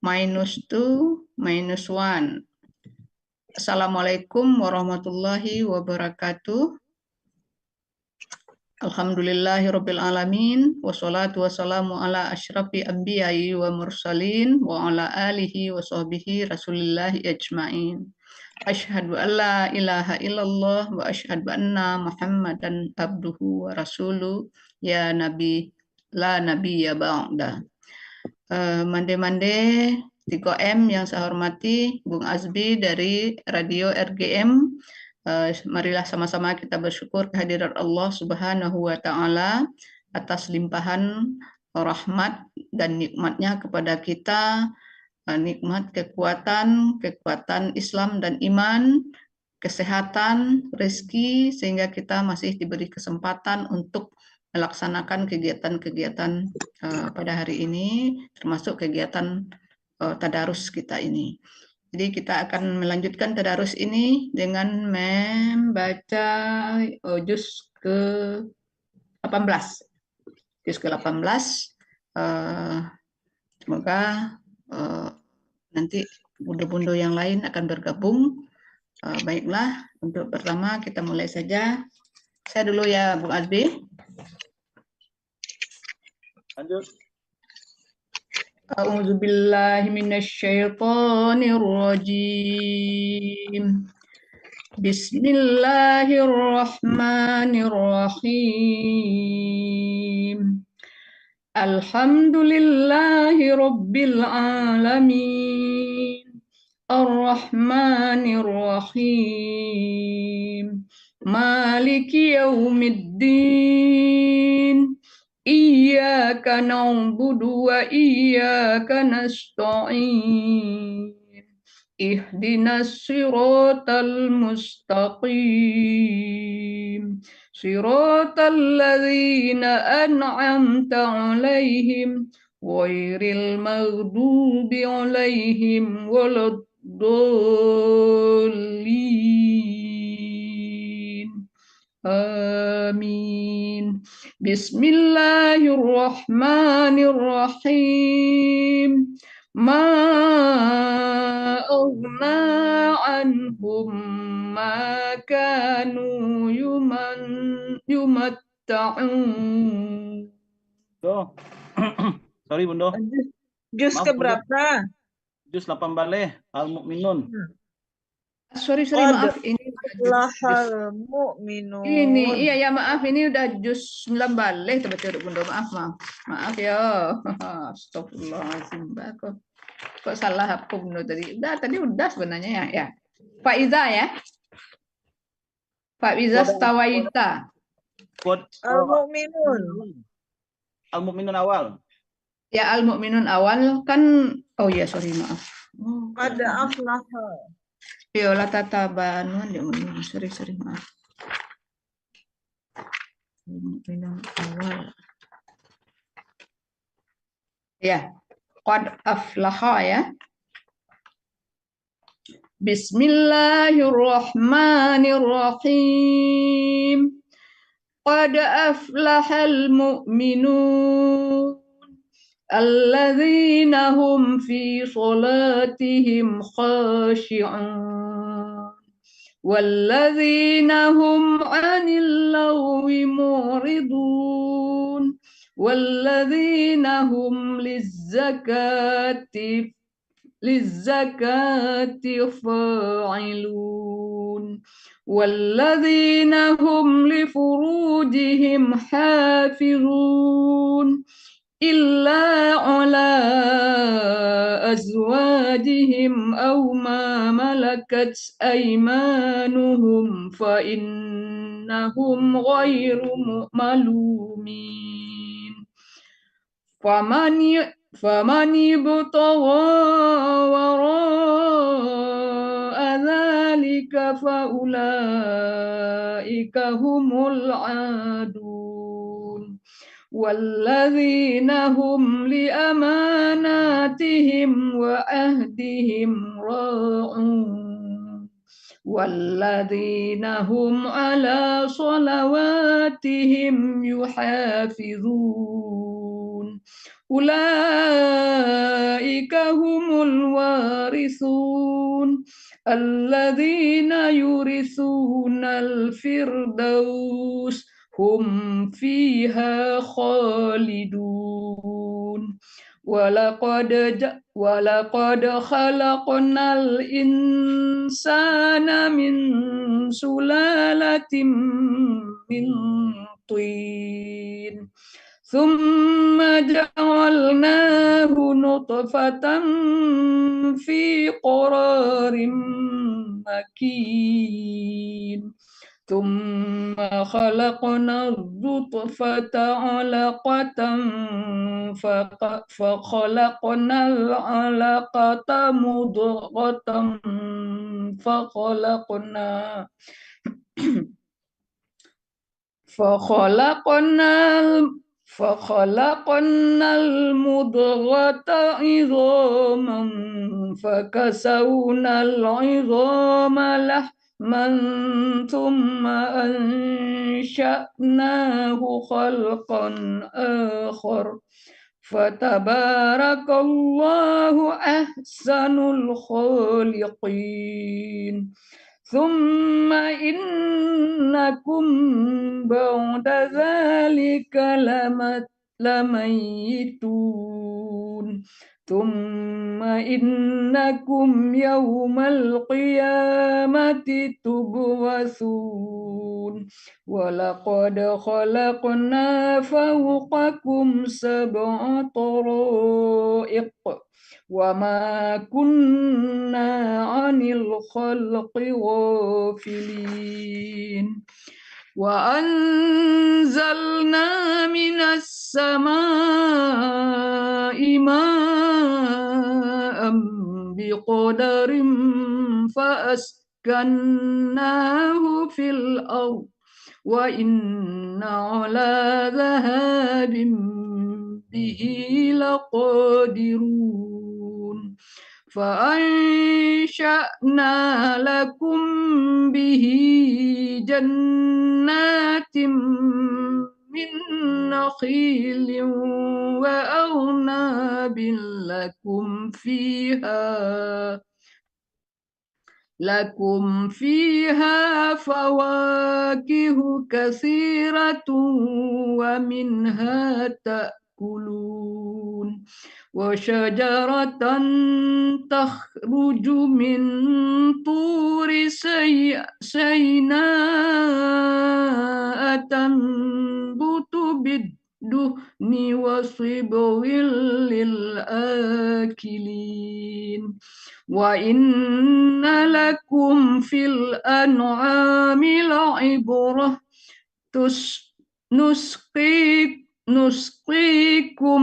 -2, -1. Assalamualaikum warahmatullahi wabarakatuh. Alhamdulillahirabbil alamin wassalatu wassalamu ala asyrafil anbiya'i wa mursalin wa ala alihi wa sahbihi rasulillahi ajmain. Asyhadu an la ilaha illallah wa asyhadu anna Muhammadan abduhu wa rasuluh ya nabi la nabiyya ba'da. Mande-mande 3M yang saya hormati Bung Azbi dari Radio RGM. Marilah sama-sama kita bersyukur kehadirat Allah Subhanahu wa Ta'ala atas limpahan rahmat dan nikmatnya kepada kita, nikmat kekuatan Islam dan iman, kesehatan, rezeki, sehingga kita masih diberi kesempatan untuk melaksanakan kegiatan-kegiatan pada hari ini, termasuk kegiatan tadarus kita ini. Jadi kita akan melanjutkan tadarus ini dengan membaca juz ke-18. Juz ke-18. Semoga nanti bunda-bunda yang lain akan bergabung. Baiklah, untuk pertama kita mulai saja. Saya dulu ya, Bung Azbi. Lanjut. A'udzu billahi minasyaitonir rajim. Bismillahirrahmanirrahim. Alhamdulillahi rabbil alamin. Ar-Rahmanir Rahim. Maliki yaumiddin. Iyyaka na'budu wa iyyaka nasta'in. Ihdinas siratal mustaqim. Siratal ladzina an'amta 'alaihim ghairil maghdubi 'alaihim waladdallin. Amin. Bismillahirrahmanirrahim. Ma aghna anhum ma kanu yumatta'un. Sorry Bunda. Juz keberapa? Juz 18 Al-Mu'minun. Sorry maaf, ini Lahal mu'minun. Ini iya ya, maaf, ini udah juz 19 betul Bunda, maaf ya. Astagfirullahaladzim, kok salah aku Bunda tadi. Tadi udah sebenarnya ya. Pak Iza ya. Pak Iza Stawaita. Al-Mu'minun. Al-Mu'minun awal. Ya, Al-Mu'minun awal kan, oh ya sorry maaf. Ada aflaha. Yola tatabanun, sorry maaf. Al-Mu'minun awal. Ya, qad aflaha ya. Bismillahirrahmanirrahim. Qad aflahal mu'minun. Alladzina hum fi salatihim khashi'un. Walladzina hum 'anil lagwi mu'ridun. Walladzina hum lizzakati fa'ilun. Walladzina hum li furujihim hafizun. Illa ala azwajihim aw ma malakat aymanuhum fa innahum ghairu malumin. Faman ibtagha wara'a dzalika fa ulaika humul 'adun. Walladzina hum li amanatihim wa ahdihim ra'un. Walladzina hum ala salawatihim yuhafizun. أولئك هم الوارثون الذين يرثون الفردوس هم فيها خالدون ولقد خلقنا الإنسان من سلالة من طين ثم جعلناه نطفة في قرار مكين ثم خلقنا النطفة علقة فخلقنا العلقة مضغة فخلقنا المضغة عظاما فكسونا العظام لحما ثم أنشأناه خلقا آخر فتبارك الله أحسن الخالقين ثم إنكم بعد ذلك لميتون ثم إنكم يوم القيامة تبعثون ولقد خلقنا فوقكم 7 طرائق وما كنا عن الخلق غافلين وأنزلنا من السماء ماء بقدر فأسكناه في الأرض وإنا على ذهاب به لقادرون فأنشأنا لكم به جنات من نخيل وأعناب لكم فيها فواكه كثيرة ومنها تأكلون وشجرة تخرج من طور سيناء تنبت بالدهن وصبغ للآكلين وإن لكم في الأنعام لعبرة نسقيكم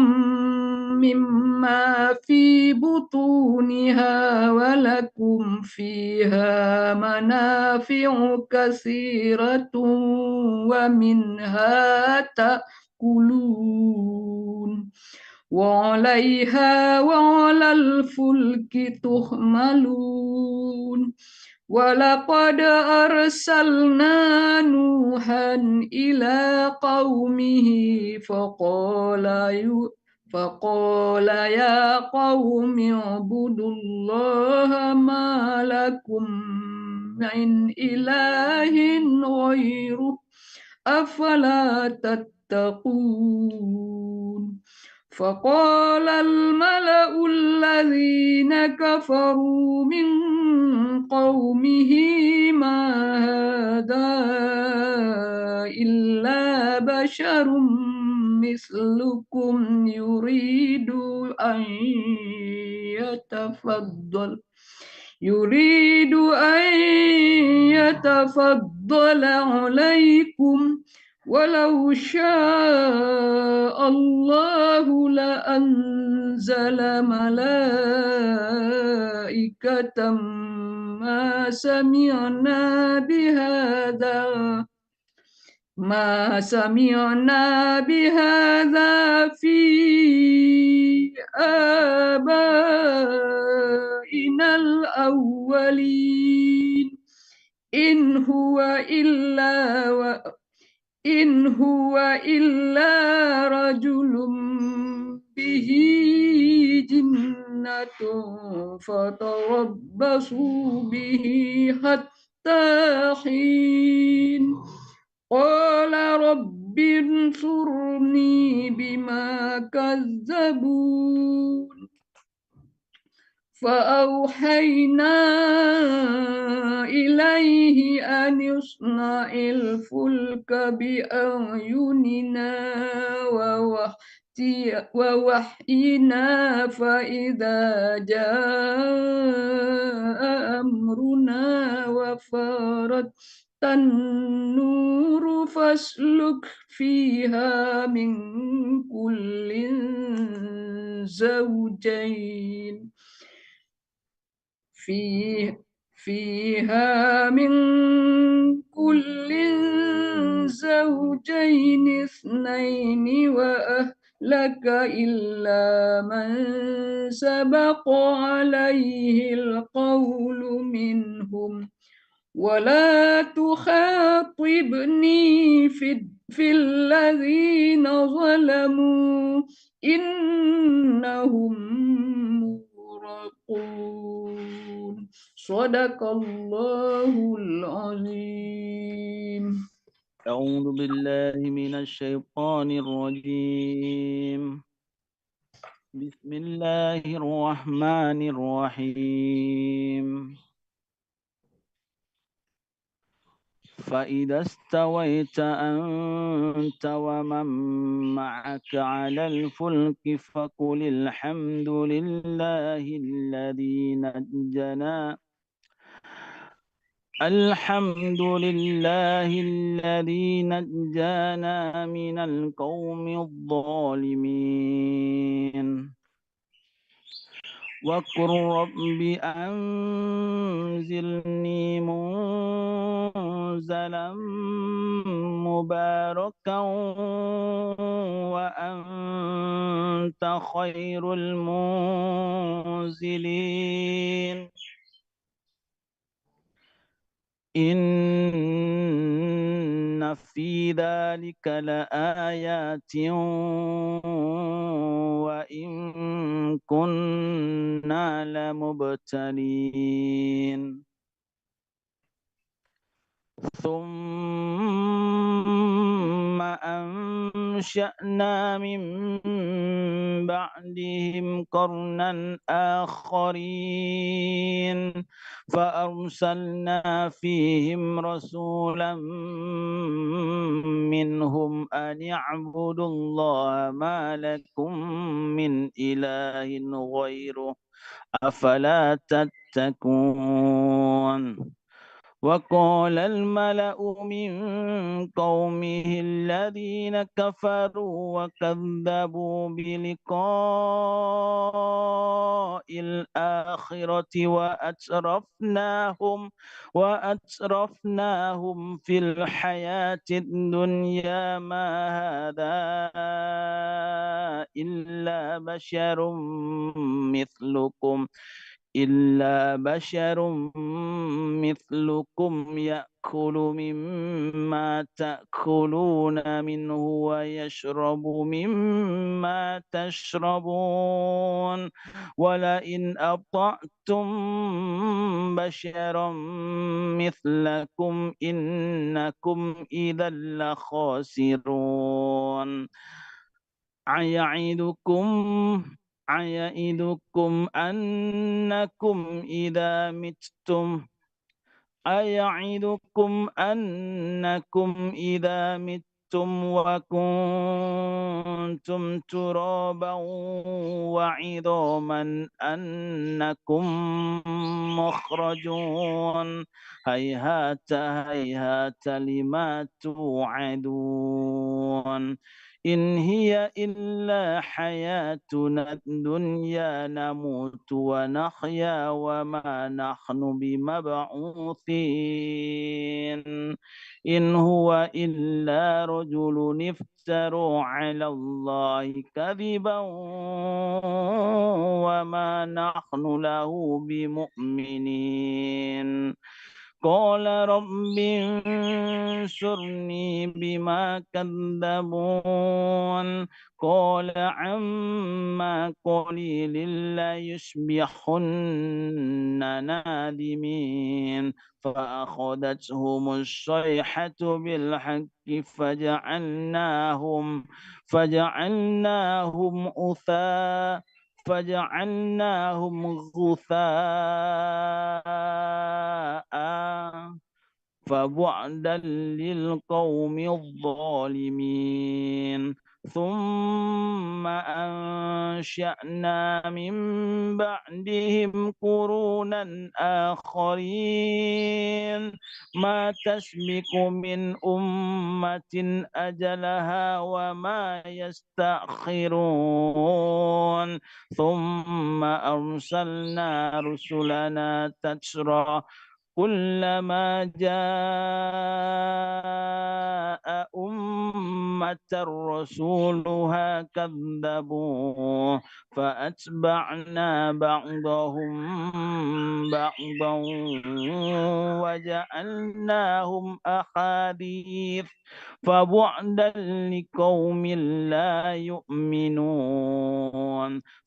مما في بطونها ولكم فيها منافع كثيرة ومنها تأكلون وعليها وعلى الفلك تحملون ولقد أرسلنا نوحا إلى قومه فقال يا قوم اعبدوا الله ما لكم من إله غيره أفلا تتقون فقال الملأ الذين كفروا من قومه ما هذا إلا بشر مثلكم يريد أن يتفضل عليكم ولو شاء الله لأنزل ملائكة ما سمعنا بهذا في آبائنا الأولين إن هو إلا رجل به جنة فتربصوا به حتى حين قال رب انصرني بما كذبون فأوحينا إليه أن يصنع الفلك بأعيننا ووحينا فإذا جاء أمرنا وفارت النور فاسلك فيها من كل زوجين فيها من كل زوجين اثنين وأهلك إلا من سبق عليه القول منهم ولا تخاطبني في الذين ظلموا إنهم مغرقون صدق الله العظيم. أعوذ بالله من الشيطان الرجيم. بسم الله الرحمن الرحيم. فإذا استويت أنت ومن معك على الفلك فقل الحمد لله الذي نجانا من القوم الظالمين وقل رب أنزلني منزلا مباركا وأنت خير المنزلين إن في ذلك لآيات وإن كنا لمبتلين ثم أنشأنا من بعدهم قرنا آخرين فأرسلنا فيهم رسولا منهم أن اعبدوا الله ما لكم من إله غيره أفلا تتقون وقال الملأ من قومه الذين كفروا وكذبوا بلقاء الآخرة وأترفناهم في الحياة الدنيا ما هذا إلا بشر مثلكم يأكل مما تأكلون منه ويشرب مما تشربون ولئن أطعتم بشرا مثلكم إنكم إذا لخاسرون أيعدكم أنكم إذا متم وكنتم ترابا وعظاما أنكم مخرجون هيهات هيهات لما توعدون إن هي إلا حياتنا الدنيا نموت ونحيا وما نحن بمبعوثين إن هو إلا رجل افترى على الله كذبا وما نحن له بمؤمنين قال رب انصرني بما كذبون قال عما قليل ليصبحن نادمين فأخذتهم الصيحة بالحق فجعلناهم غثاء فبعدا للقوم الظالمين ثم أنشأنا من بعدهم قرونا آخرين ما تسبق من أمة أجلها وما يستأخرون ثم أرسلنا رسلنا تترى كلما جاء أمة رسولها كذبوه فأتبعنا بعضهم بعضا وجعلناهم أحاديث فبعدا لقوم لا يؤمنون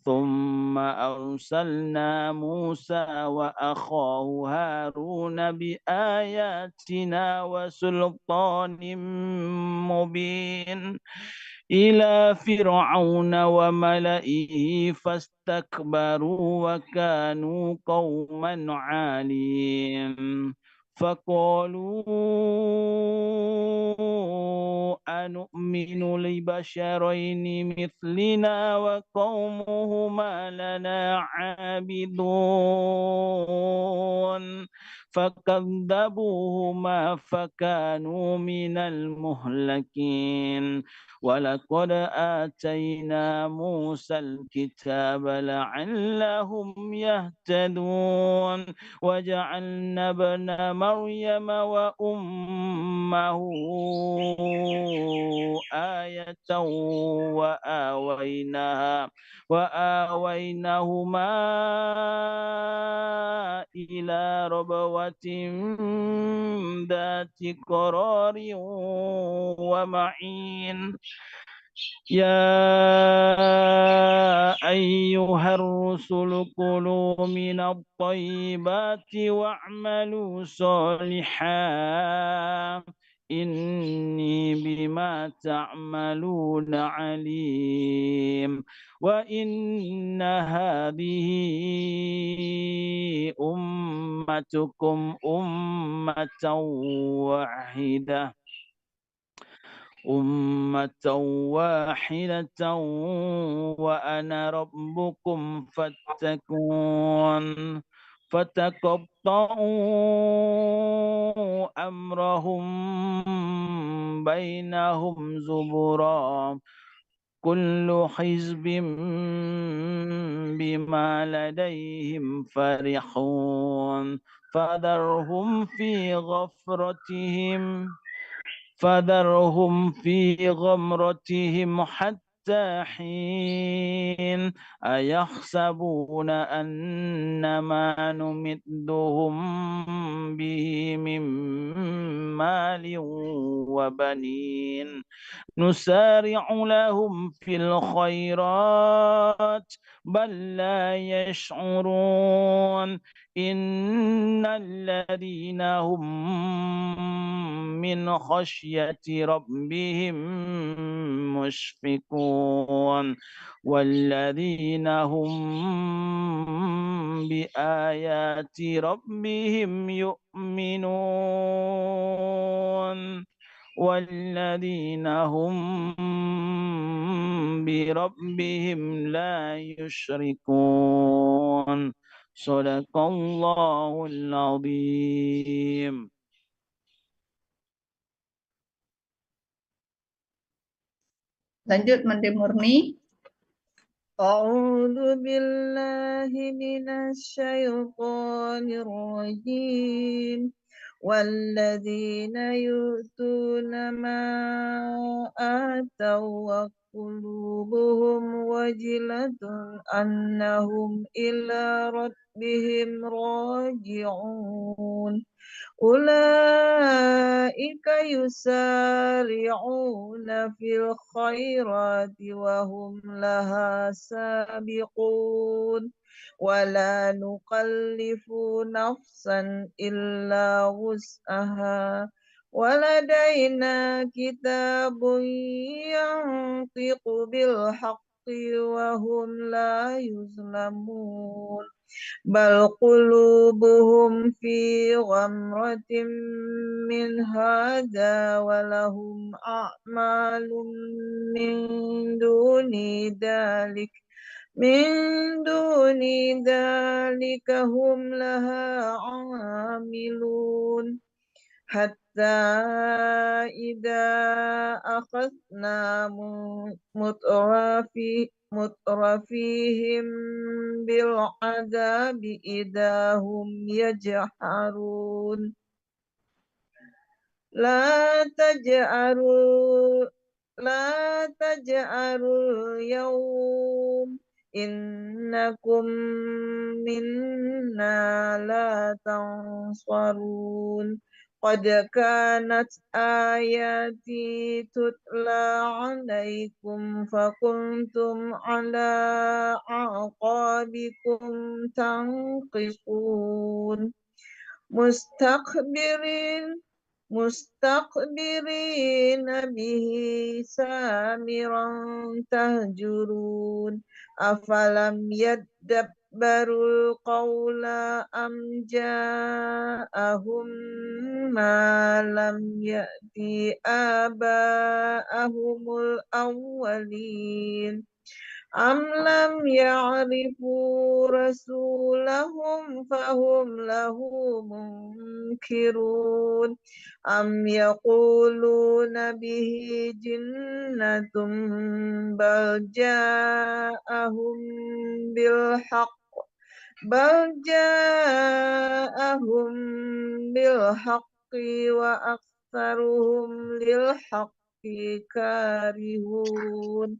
ثم أرسلنا موسى وأخاه هارون بآياتنا وسلطان مبين إلى فرعون وملئه فاستكبروا وكانوا قوما عالين فقالوا أنؤمن لبشرين مثلنا وقومهما لنا عابدون فكذبوهما فكانوا من المهلكين ولقد آتينا موسى الكتاب لعلهم يهتدون وجعلنا ابن مريم وأمه آية وآويناهما إلى ربوة ذات قرار ومعين يا أيها الرسل كلوا من الطيبات واعملوا صالحا إني بما تعملون عليم وإن هذه أمتكم أمة واحدة وأنا ربكم فاتقون فتقطعوا أمرهم بينهم زبرا كل حزب بما لديهم فرحون فذرهم في غمرتهم حتى حين أيحسبون أن ما نمدهم به من مال وبنين نسارع لهم في الخيرات بل لا يشعرون إن الذين هم من خشية ربهم مشفقون والذين هم بآيات ربهم يؤمنون والذين هم بربهم لا يشركون صدق الله العظيم. Lanjut Mende Murni. أعوذ بالله من الشيطان الرجيم والذين يؤتون ما آتوا وقلوبهم وجلة أنهم إلى ربهم راجعون أولئك يسارعون في الخيرات وهم لها سابقون ولا نكلف نفسا إلا وسعها ولدينا كتاب ينطق بالحق وهم لا يظلمون بل قلوبهم في غمرة من هذا ولهم أعمال من دون ذلك من دون ذلك هم لها عاملون حتى إذا أخذنا مترفيهم بالعذاب إذا هم يجحرون لا تجأروا اليوم إنكم منا لا تنصرون قد كانت آياتي تتلى عليكم فكنتم على أعقابكم تنكصون مستكبرين به سامرا تهجرون أفلم يدبروا القول أم جاءهم ما لم يأت آباءهم الأولين أم لم يعرفوا رسولهم فهم له منكرون أم يقولون به جنة بل جاءهم بالحق وأكثرهم للحق كارهون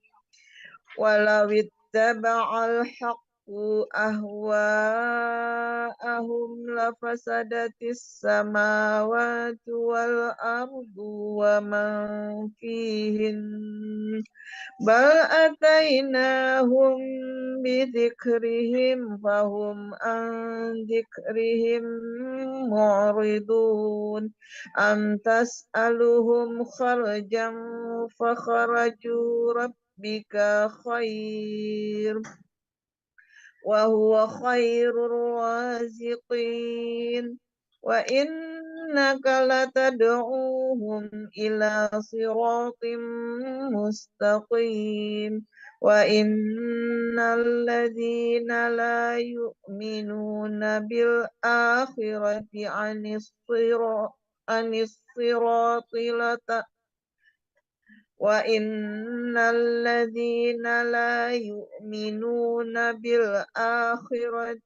ولو اتبع الحق أهواءهم لفسدت السماوات والأرض ومن فيهن بل أتيناهم بذكرهم فهم عن ذكرهم معرضون أم تسألهم خرجا فخرج ربك خير وهو خير الرازقين وإنك لتدعوهم إلى صراط مستقيم وإن الذين لا يؤمنون بالآخرة عن الصراط وإن الذين لا يؤمنون بالآخرة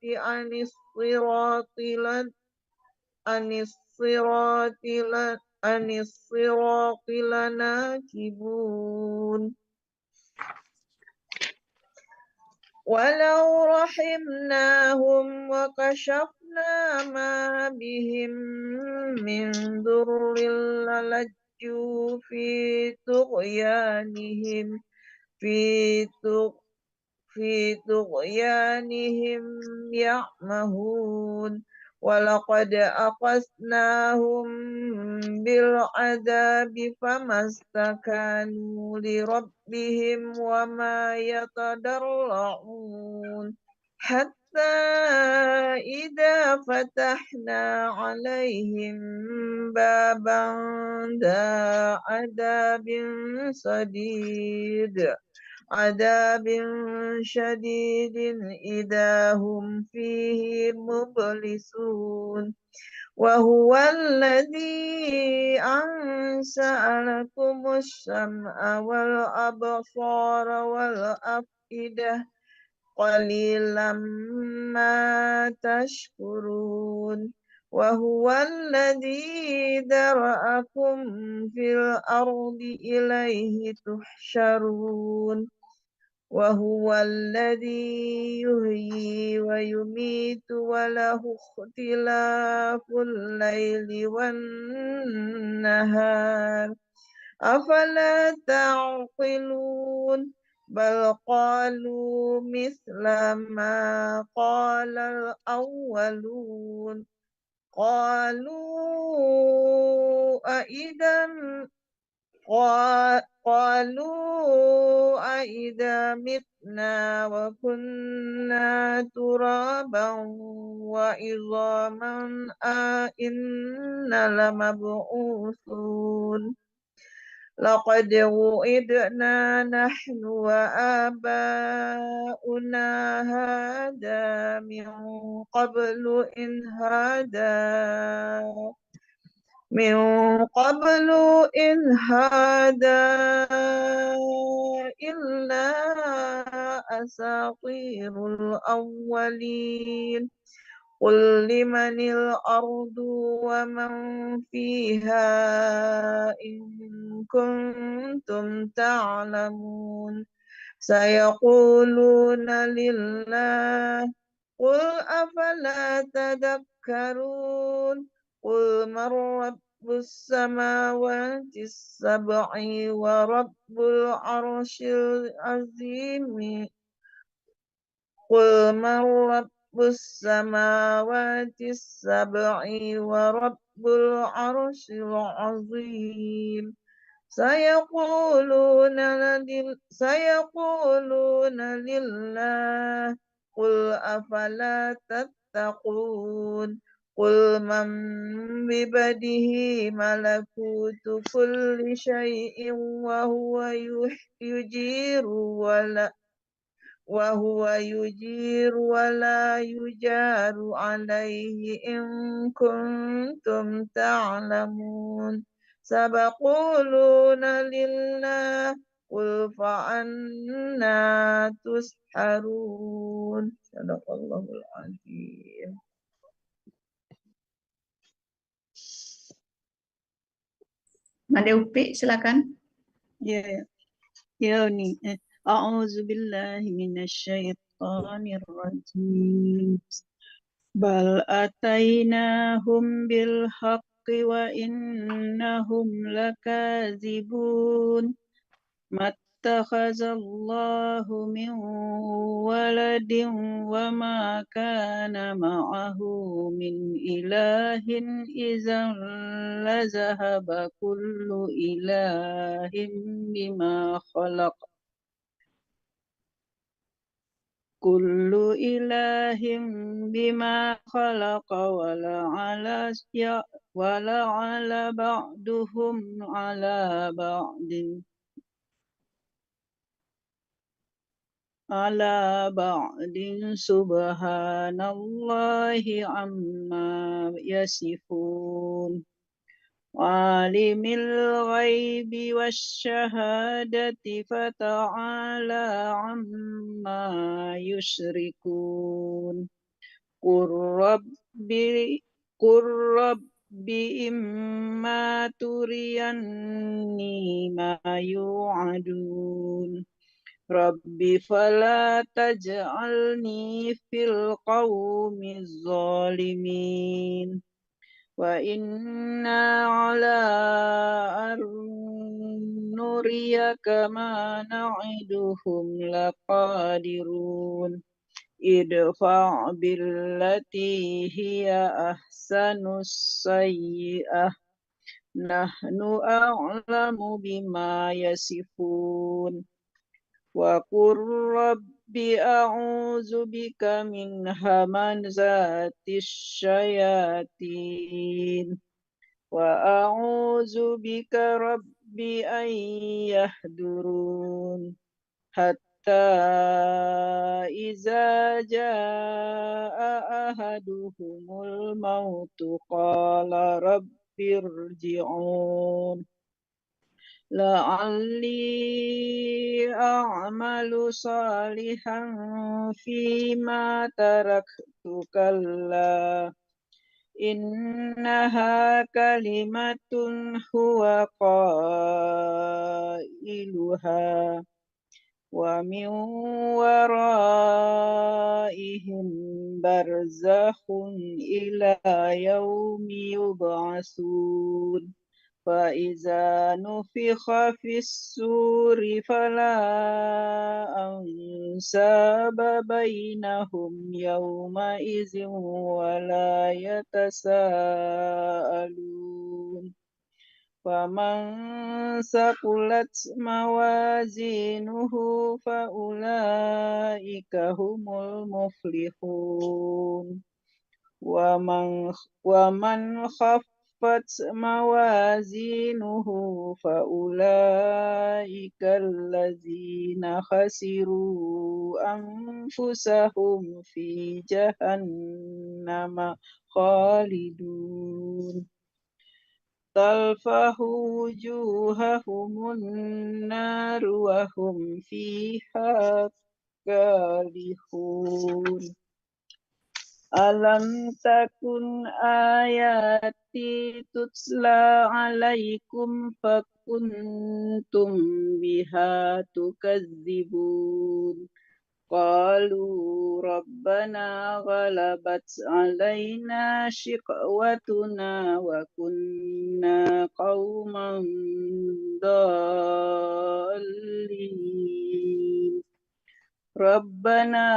عن الصراط لناكبون ولو رحمناهم وكشفنا ما بهم من ضر للجوا في طغيانهم يعمهون ولقد أخذناهم بالعذاب فما استكانوا لربهم وما يتضرعون حتى إذا فتحنا عليهم بابا ذا عذاب شديد إذا هم فيه مبلسون وهو الذي أنشأ لكم السمع والأبصار والأفئدة قليلا ما تشكرون وهو الذي ذرأكم في الأرض إليه تحشرون وهو الذي يحيي ويميت وله اختلاف الليل والنهار أفلا تعقلون بل قالوا مثل ما قال الأولون قالوا أإذا متنا وكنا ترابا وعظاما أإنا لمبعوثون لقد وعدنا نحن وآباؤنا هذا من قبل إن هذا إلا أساطير الأولين قل لمن الأرض ومن فيها إن كنتم تعلمون سيقولون لله قل أفلا تذكرون قل من رب السماوات السبع ورب العرش العظيم قل من رب السماوات السبع ورب العرش العظيم سيقولون لله قل أفلا تتقون قل من بيده ملكوت كل شيء وهو يجير ولا يجار عليه إن كنتم تعلمون سيقولون لله قل فأنا تسحرون صدق الله العظيم. Made Upi, silakan. أعوذ بالله من الشيطان الرجيم بل أتيناهم بالحق وإنهم لكاذبون ما اتخذ الله من ولد وما كان معه من إله إذا لذهب كل إله بما خلق ولعل بعضهم على بعض سبحان الله عما يصفون عالم الغيب والشهادة فتعالى عما يشركون قل رب إما تريني ما يوعدون رب فلا تجعلني في القوم الظالمين وإنا على أن نريك ما نعدهم لقادرون ادفع بالتي هي أحسن السيئة نحن أعلم بما يصفون وقل رب أعوذ بك من همزات الشياطين وأعوذ بك رب أن يحضرون حتى إذا جاء أحدهم الموت قال رب ارجعون لعلي أعمل صالحا فيما تركت كلا إنها كلمة هو قائلها ومن ورائهم برزخ إلى يوم يبعثون فإذا نفخ في الصور فلا أنساب بينهم يومئذ ولا يتساءلون فمن ثقلت موازينه فأولئك هم المفلحون ومن خفت موازينه فأولئك الذين خسروا أنفسهم في جهنم خالدون تلفح وجوههم النار وهم فيها كالحون ألم تكن آياتي تتلى عليكم فكنتم بها تكذبون قالوا ربنا غلبت علينا شقوتنا وكنا قوما ضالين ربنا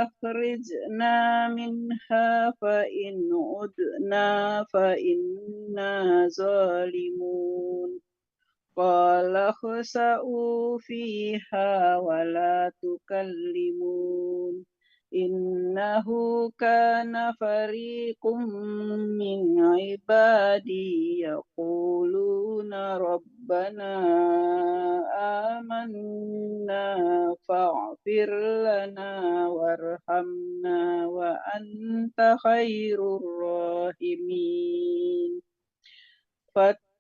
أخرجنا منها فإن عدنا فإنا ظالمون قال اخسئوا فيها ولا تكلمون إنه كان فريق من عبادي يقولون ربنا آمنا فاغفر لنا وارحمنا وأنت خير الراحمين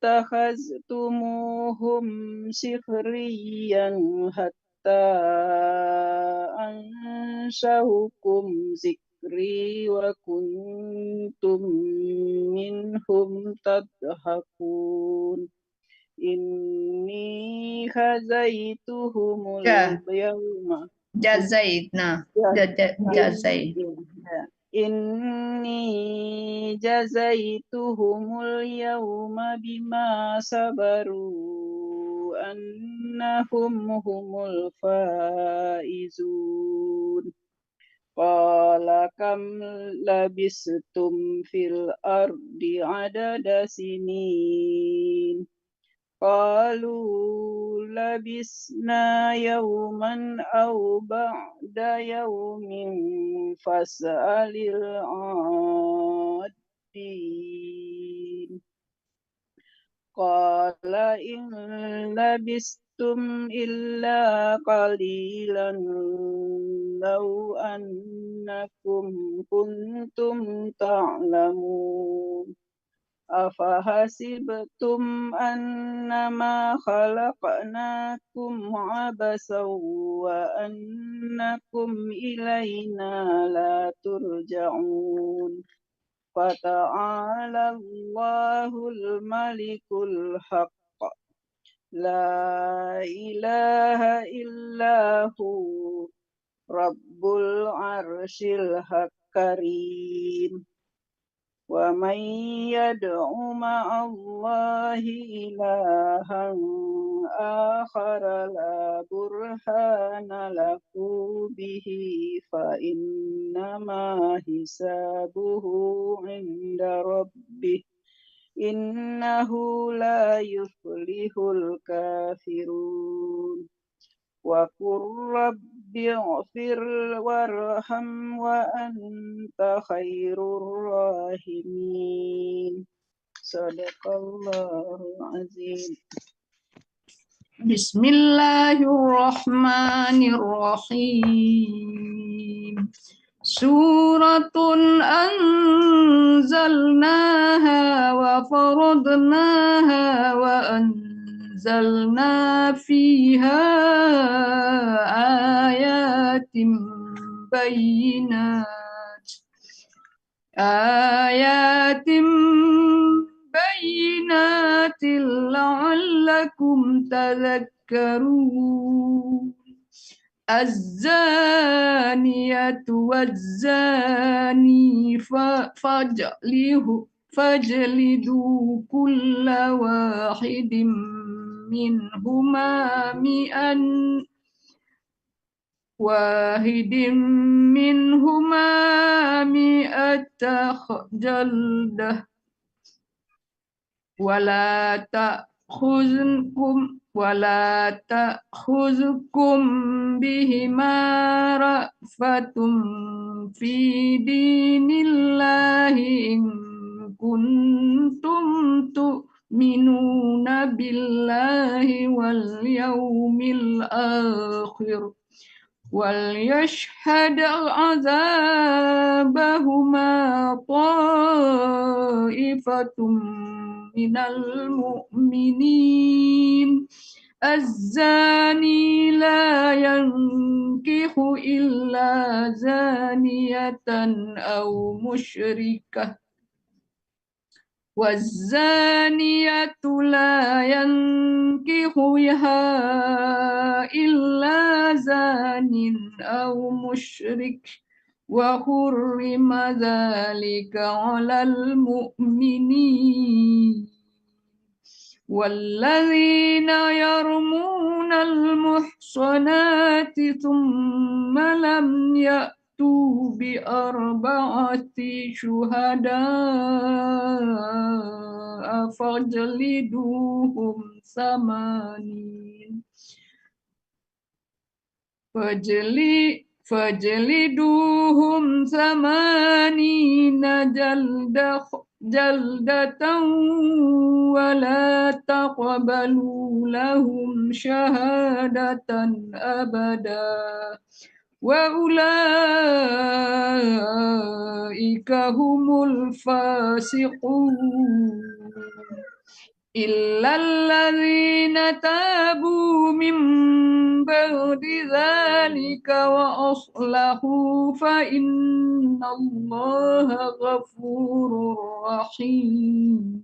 فاتخذتموهم سخريا حتى أنشأكم ذكري وكنتم منهم تضحكون إني جزيتهم اليوم جزيتنا جزيت إني جزيتهم اليوم بما صبروا أنهم هم الفائزون قال كم لبثتم في الأرض عدد سنين قالوا لبثنا يوما أو بعد يوم فاسأل العادين قال إن لبثتم إلا قليلا لو أنكم كنتم تعلمون أفحسبتم أنما خلقناكم عبثا وأنكم إلينا لا ترجعون فتعالى الله الملك الحق لا إله إلا هو رب العرش الكريم ومن يدع مع الله إلها آخر لا برهان له به فإنما حسابه عند ربه إنه لا يفلح الكافرون وقل رب اغفر وارحم وأنت خير الراحمين صدق الله العظيم بسم الله الرحمن الرحيم سورة أنزلناها وفرضناها وأنزلنا فيها آيات بينات لعلكم يتفكرون الزانية والزاني فاجلدوا كل واحد منهما مئة جلدة ولا تأخذكم بهما رأفة في دين الله إن كنتم تؤمنون بالله واليوم الآخر وليشهد عذابهما طائفة من المؤمنين الزاني لا ينكح إلا زانية أو مشركة والزانية لا ينكحها إلا زان أو مشرك وحرم ذلك على المؤمنين والذين يرمون المحصنات ثم لم يأتوا بأربعة شهداء فاجلدوهم 80 جلدة ولا تقبلوا لهم شهادة أبدا وأولئك هم الفاسقون إلا الذين تابوا من بعد ذلك وأصلحوا فإن الله غفور رحيم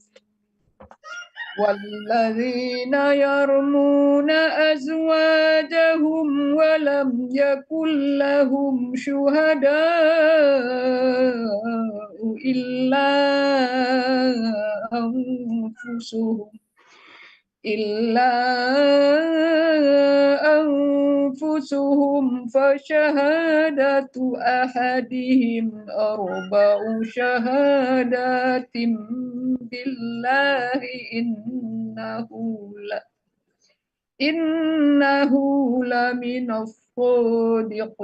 والذين يرمون أزواجهم ولم يكن لهم شهداء إلا أنفسهم فشهادة أحدهم 4 شهادات بالله إنه لمن الصادقين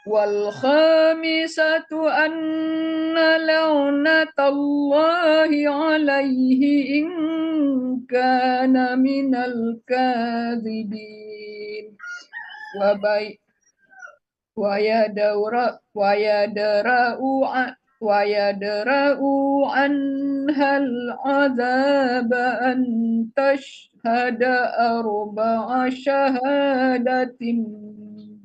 والخامسة أن لعنة الله عليه إن كان من الكاذبين ويدرأ عنها العذاب أن تشهد 4 شهادات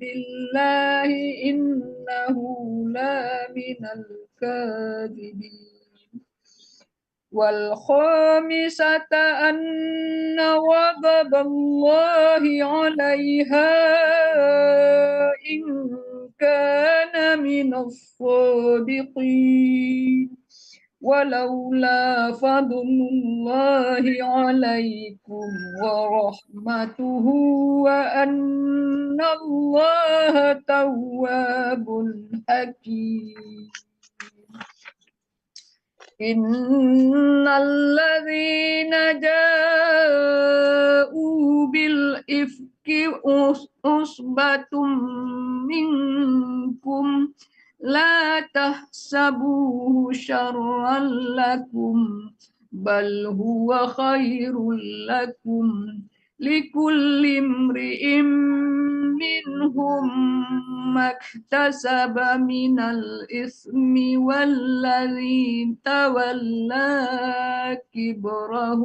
بالله إنه لمن الكاذبين والخامسة أن غضب الله عليها إن كان من الصادقين ولولا فضل الله عليكم ورحمته وأن الله تواب حكيم إن الذين جاءوا بالإفك عصبة منكم لا تحسبوه شرا لكم بل هو خير لكم لكل امرئ منهم ما اكتسب من الإثم والذي تولى كبره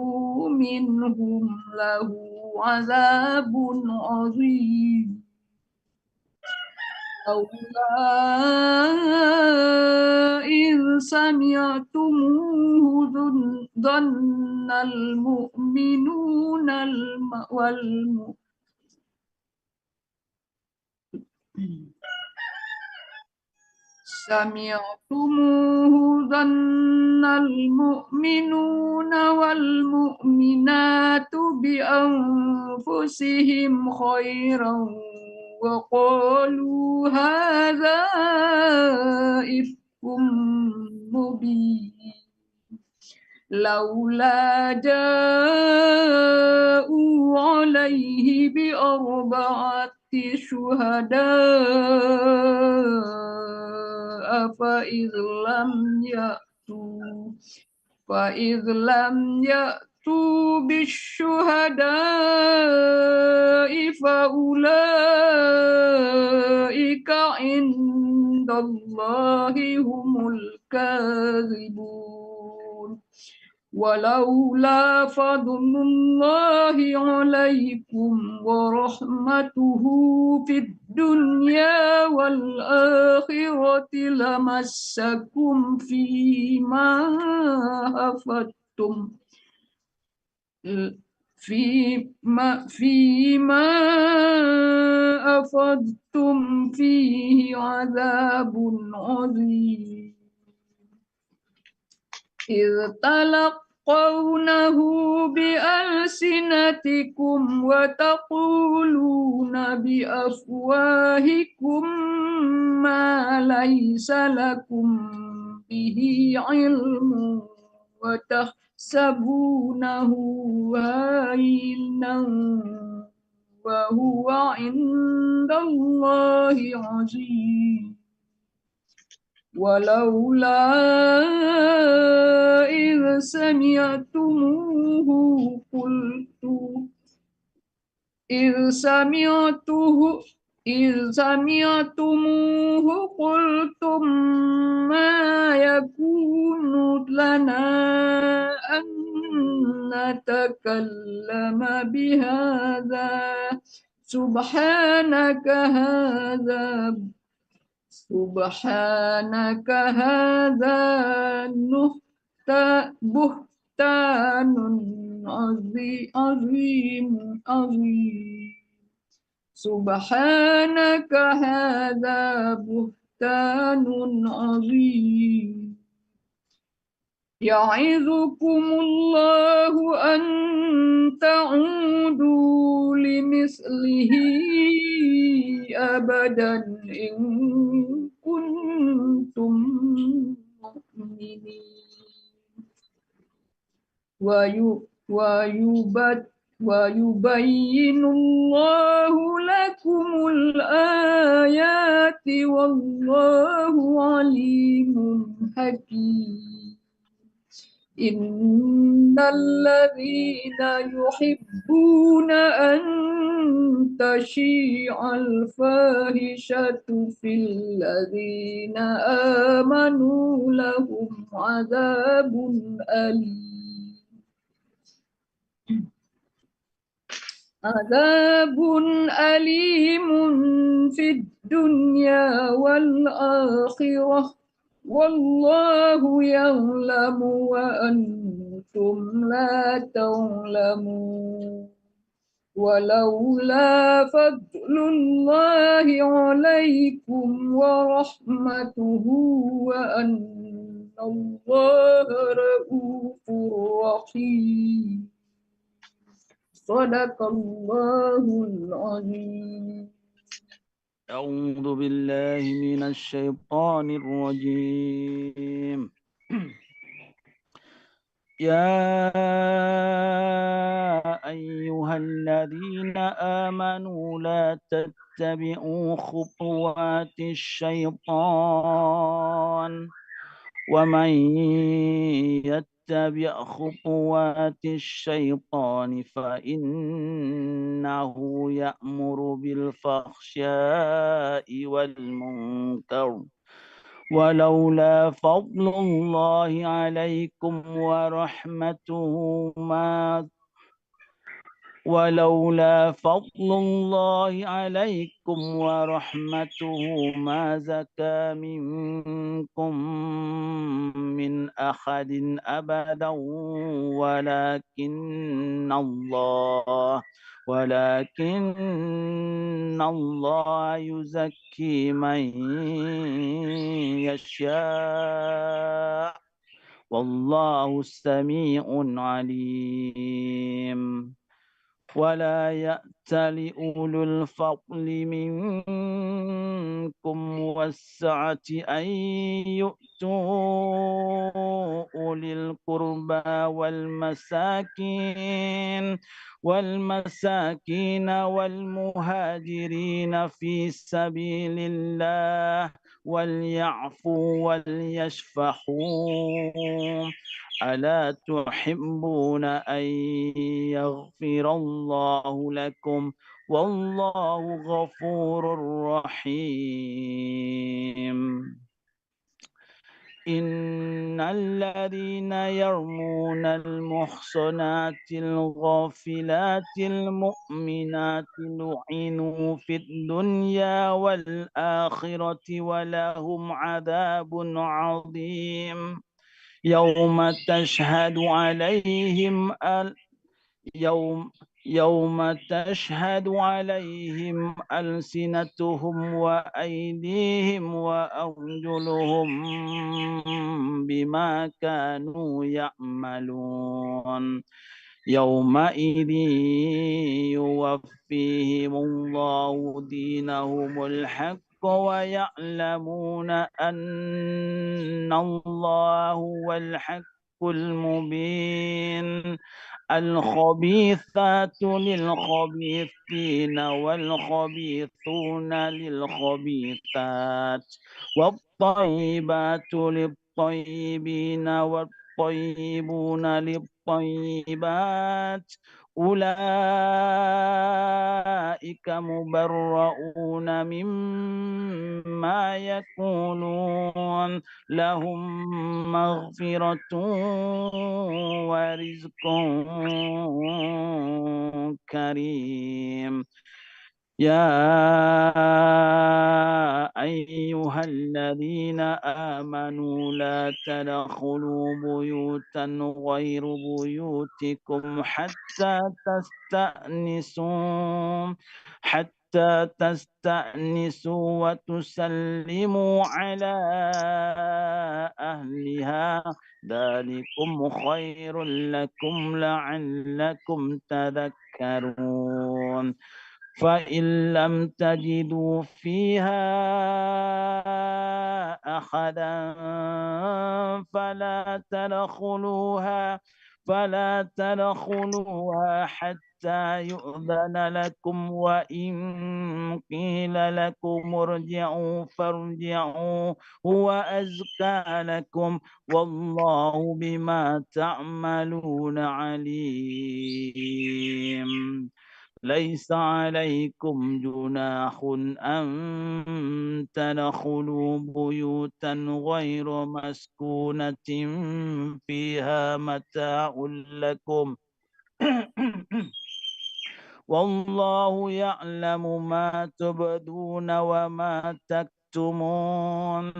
منهم له عذاب عظيم أولئك إذ سمعتموه ظن المؤمنون والمؤمنات بأنفسهم خيرا وقالوا هذا إفك مبين لولا جاءوا عليه بأربعة شهداء فإذ لم يأتوا بالشهداء فأولئك عند الله هم الكاذبون ولولا فضل الله عليكم ورحمته في الدنيا والآخرة لمسكم فيما أفضتم فيه عذاب عظيم إذ تلقونه بألسنتكم وتقولون بأفواهكم ما ليس لكم به علم وتحسبونه هينا وهو عند الله عظيم ولولا إذ سمعتموه قلتم ما يكون لنا أن نتكلم بهذا سبحانك هذا بهتان عظيم سبحانك هذا بهتان عظيم يعظكم الله أن تعودوا لمثله أبدا إن كنتم مؤمنين ويبين الله لكم الآيات والله عليم حكيم إن الذين يحبون أن تشيع الفاحشة في الذين آمنوا لهم عذاب أليم في الدنيا والآخرة والله يعلم وأنتم لا تعلمون ولولا فضل الله عليكم ورحمته وأن الله رؤوف رحيم صدق الله العظيم. أعوذ بالله من الشيطان الرجيم. يا أيها الذين آمنوا لا تتبعوا خطوات الشيطان ومن يتبع خطوات الشيطان فإنه يأمر بالفحشاء والمنكر ولولا فضل الله عليكم ورحمته ولولا فضل الله عليكم ورحمته ما زكى منكم من أحد أبدا ولكن الله يزكي من يشاء والله سميع عليم. ولا يأتل أولو الفضل منكم والسعة أن يؤتوا أولي القربى والمساكين والمهاجرين في سبيل الله وليعفوا وليصفحوا ألا تحبون أن يغفر الله لكم والله غفور رحيم. إن الذين يرمون المحصنات الغافلات المؤمنات لعنوا في الدنيا والآخرة ولهم عذاب عظيم. يوم تشهد عليهم ألسنتهم وأيديهم وأرجلهم بما كانوا يعملون. يومئذ يوفيهم الله دينهم الحق ويعلمون أن الله هو الحق المبين. الخبيثات للخبيثين والخبيثون للخبيثات والطيبات للطيبين والطيبون للطيبات أولئك مبرؤون مما يقولون لهم مغفرة ورزق كريم. يا أيها الذين آمنوا لا تدخلوا بيوتا غير بيوتكم حتى تستأنسوا وتسلموا على أهلها ذلكم خير لكم لعلكم تذكرون. فإن لم تجدوا فيها أحدا فلا تدخلوها حتى يؤذن لكم وإن قيل لكم ارجعوا فارجعوا هو أزكى لكم والله بما تعملون عليم. ليس عليكم جناح أن تدخلوا بيوتا غير مسكونة فيها متاع لكم والله يعلم ما تبدون وما تكتمون.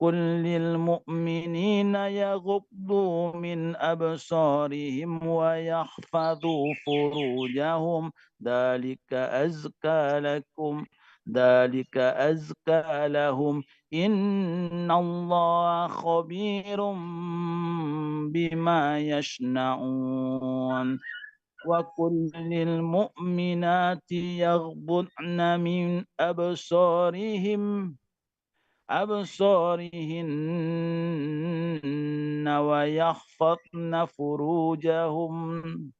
قل للمؤمنين يغضوا من أبصارهم ويحفظوا فروجهم ذلك أزكى لهم إن الله خبير بما يصنعون. وقل للمؤمنات يغضضن من أبصارهن ويحفظن فروجهن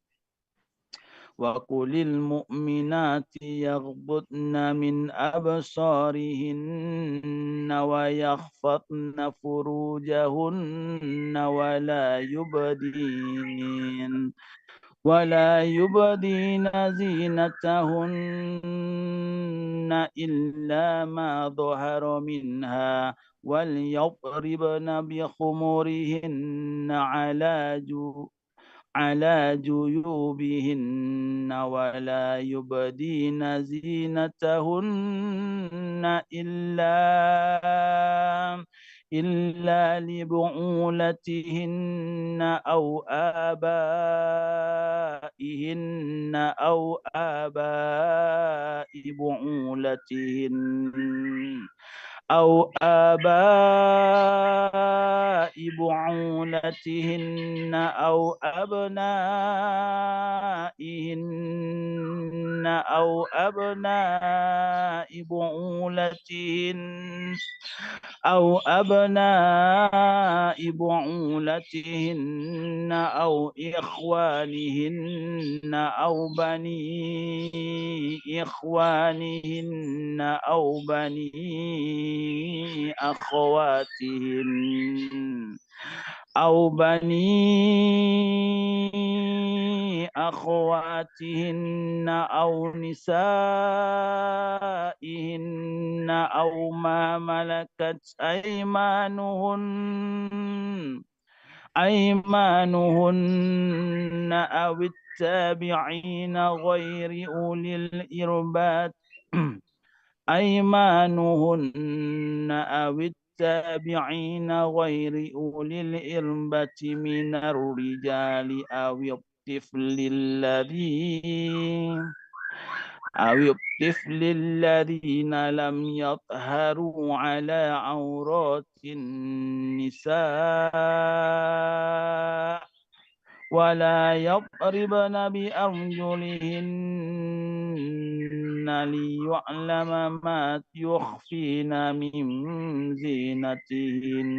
وقل المؤمنات يغضضن من أبصارهن ويحفظن فروجهن ولا يبدين زينتهن إلا ما ظهر منها وليضربن على جيوبهن ولا يبدين زينتهن إلا لبعولتهن أو آبائهن أو آباء بعولتهن أو آباء بعولتهن أو أبنائهن أو أبناء بعولتهن أو أبناء بعولتهن أو إخوانهن أو بني إخوانهن أو بني أخواتهن أو بني أخواتهن أو نسائهن أو ما ملكت أيمانهن أو التابعين غير أولي الإربات أيمانهن أو التابعين غير أولي الإربة من الرجال أو الطفل الذين لم يظهروا على عورات النساء ولا يضربن بأرجلهن ليعلم ما يخفين من زينتهن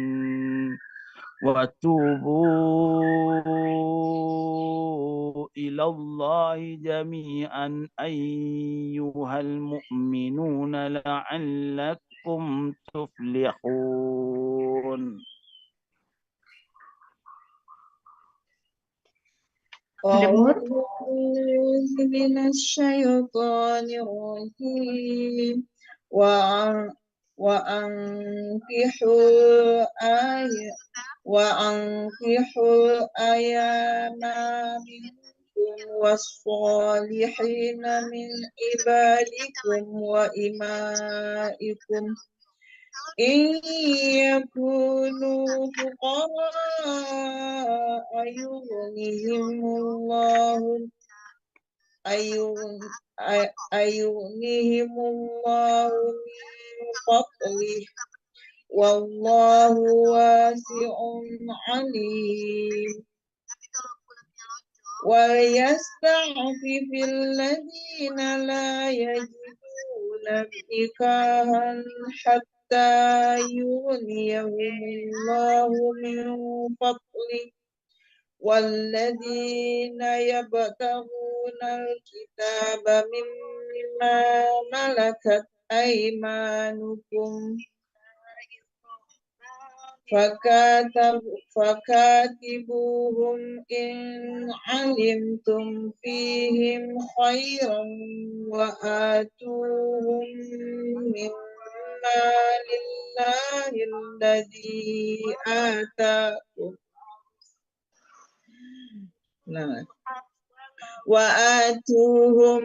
وتوبوا إلى الله جميعا أيها المؤمنون لعلكم تفلحون. أعوذ بالله من الشيطان الرجيم وأنكحوا الأيام منكم والصالحين من عبادكم وإمائكم إن يكونوا فقراء يغنيهم الله من فضله والله واسع عليم. وليستعفف الذين لا يجدون نكاحا حتى يغنيهم الله من فضله والذين يبتغون الكتاب مما ملكت أيمانكم فكاتبوهم إن علمتم فيهم خيرا وآتوهم مما لله الذي آتاكم وآتوهم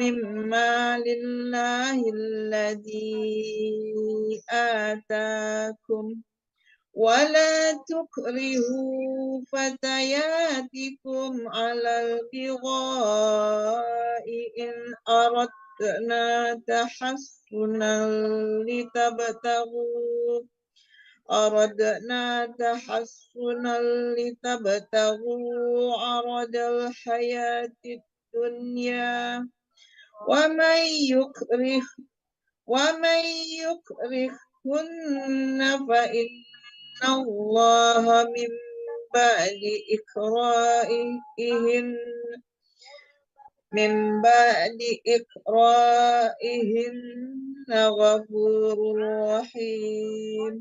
مما لله الذي آتاكم ولا تكرهوا فتياتكم على البغاء إن أردنا تحصنا لتبتغوا عرض الحياة الدنيا ومن يكرهن فإن الله من بعد إكراههن غفور رحيم.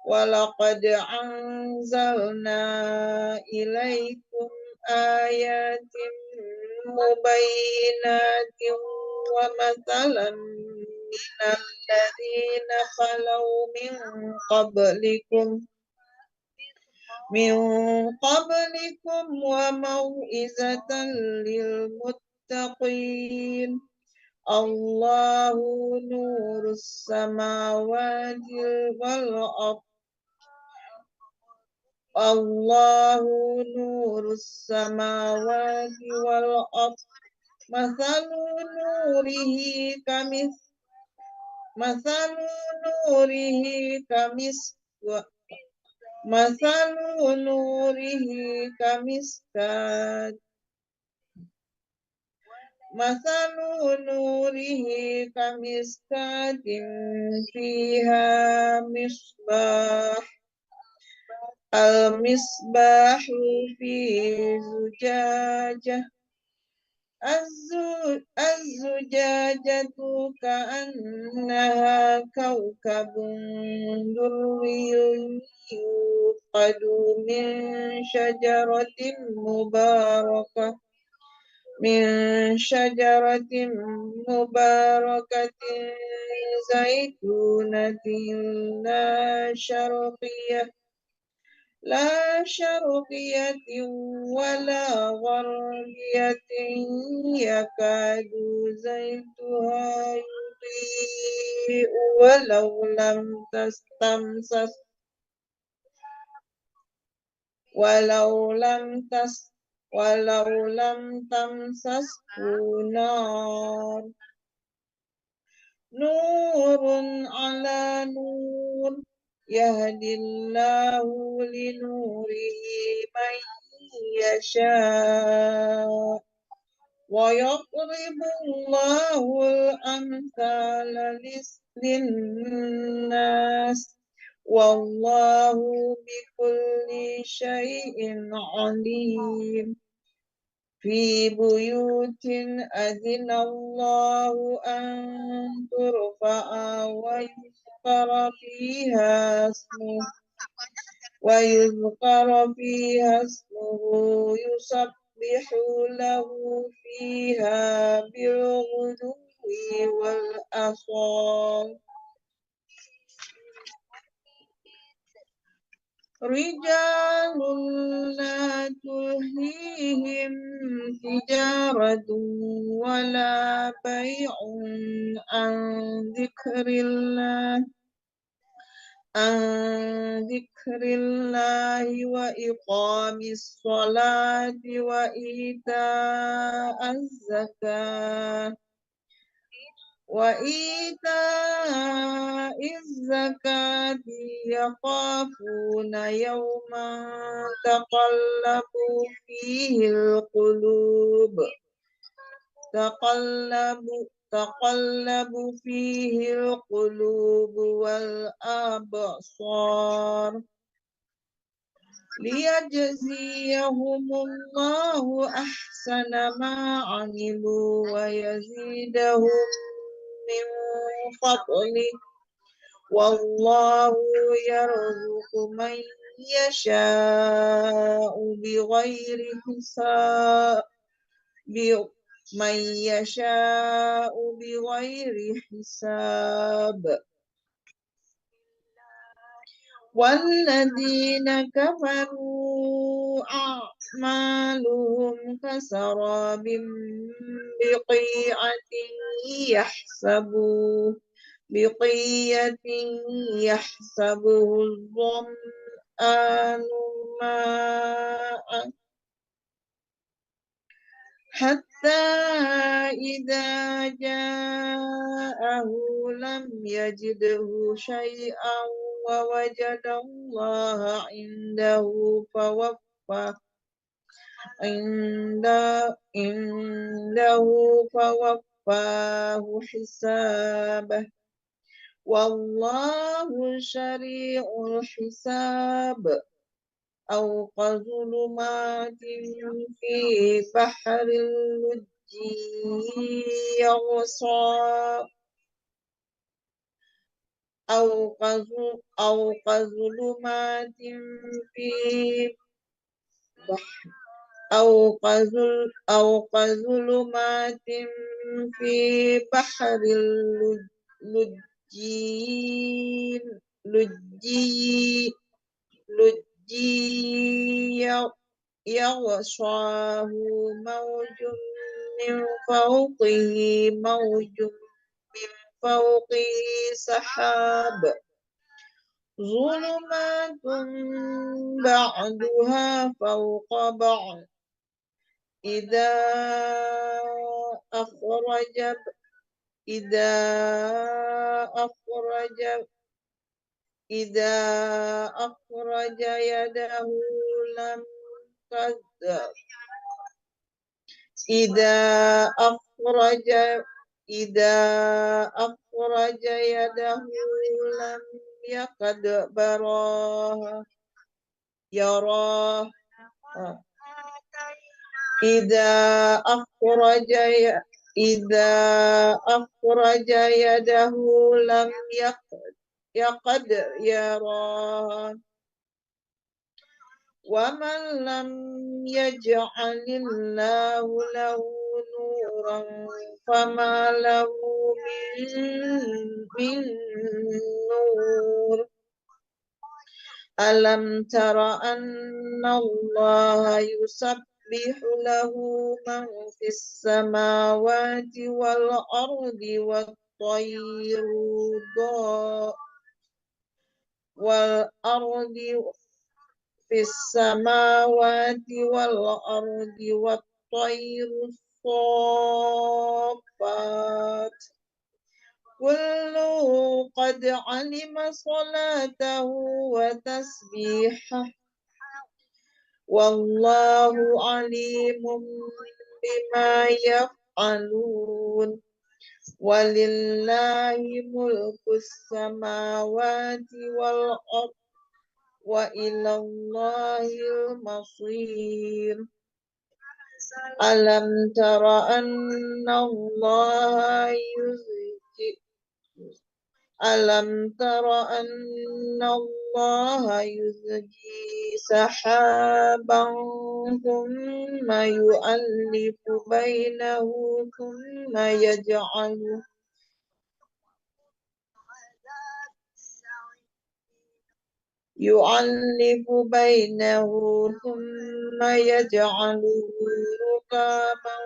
ولقد أنزلنا إليكم آيات مبينات ومثلا من الذين خلوا من قبلكم من قبلكم وموعظة للمتقين. الله نور السماوات والأرض. الله نور السماوات والأرض. مثل نوره كمسكاة فيها مصباح. المصباح في زجاجة. الزجاجة كأنها كوكب دري يوقد من شجرة مباركة زيتونة لا شرقية ولا غربية يكاد زيتها يضيء ولو لم تمسسه نار. نور على نور يهدي الله لنوره من يشاء ويضرب الله الأمثال للناس والله بكل شيء عليم. في بيوت أذن الله أن ترفع ويذكر فيها اسمه يسبح له فيها بالغدو والآصال. رجال لا تلهيهم تجارة ولا بيع عن ذكر الله وإقام الصلاة وإيتاء الزكاة يخافون يوما تقلب فيه القلوب والأبصار. ليجزيهم الله أحسن ما عملوا ويزيدهم من فضله والله يرزق من يشاء بغير حساب. والذين كفروا أعمالهم كسراب بقية يحسبه الظمآن ماء حتى إذا جاءه لم يجده شيئا ووجد الله عنده فوفاه حسابه والله سريع الحساب. أو كظلمات في بحر اللجي كظلمات في بحر لجي يغشاه موج من فوقه موج من فوقه سحاب ظلمات بعضها فوق بعض إذا أخرج يده لم تقدر إذا أخرج يده لم يكد يراه إذا أخرج يده لم يكد يراه ومن لم يجعل الله له نورا فما له من نور ألم تر أن الله يسبح له من في السماوات والأرض والطير الصافات كل قد علم صلاته وتسبيحه والله عليم بما يفعلون ولله ملك السماوات والأرض وإلى الله المصير ألم تر أن الله يزجي سحابا ثم يؤلف بينه ثم يجعله ركاما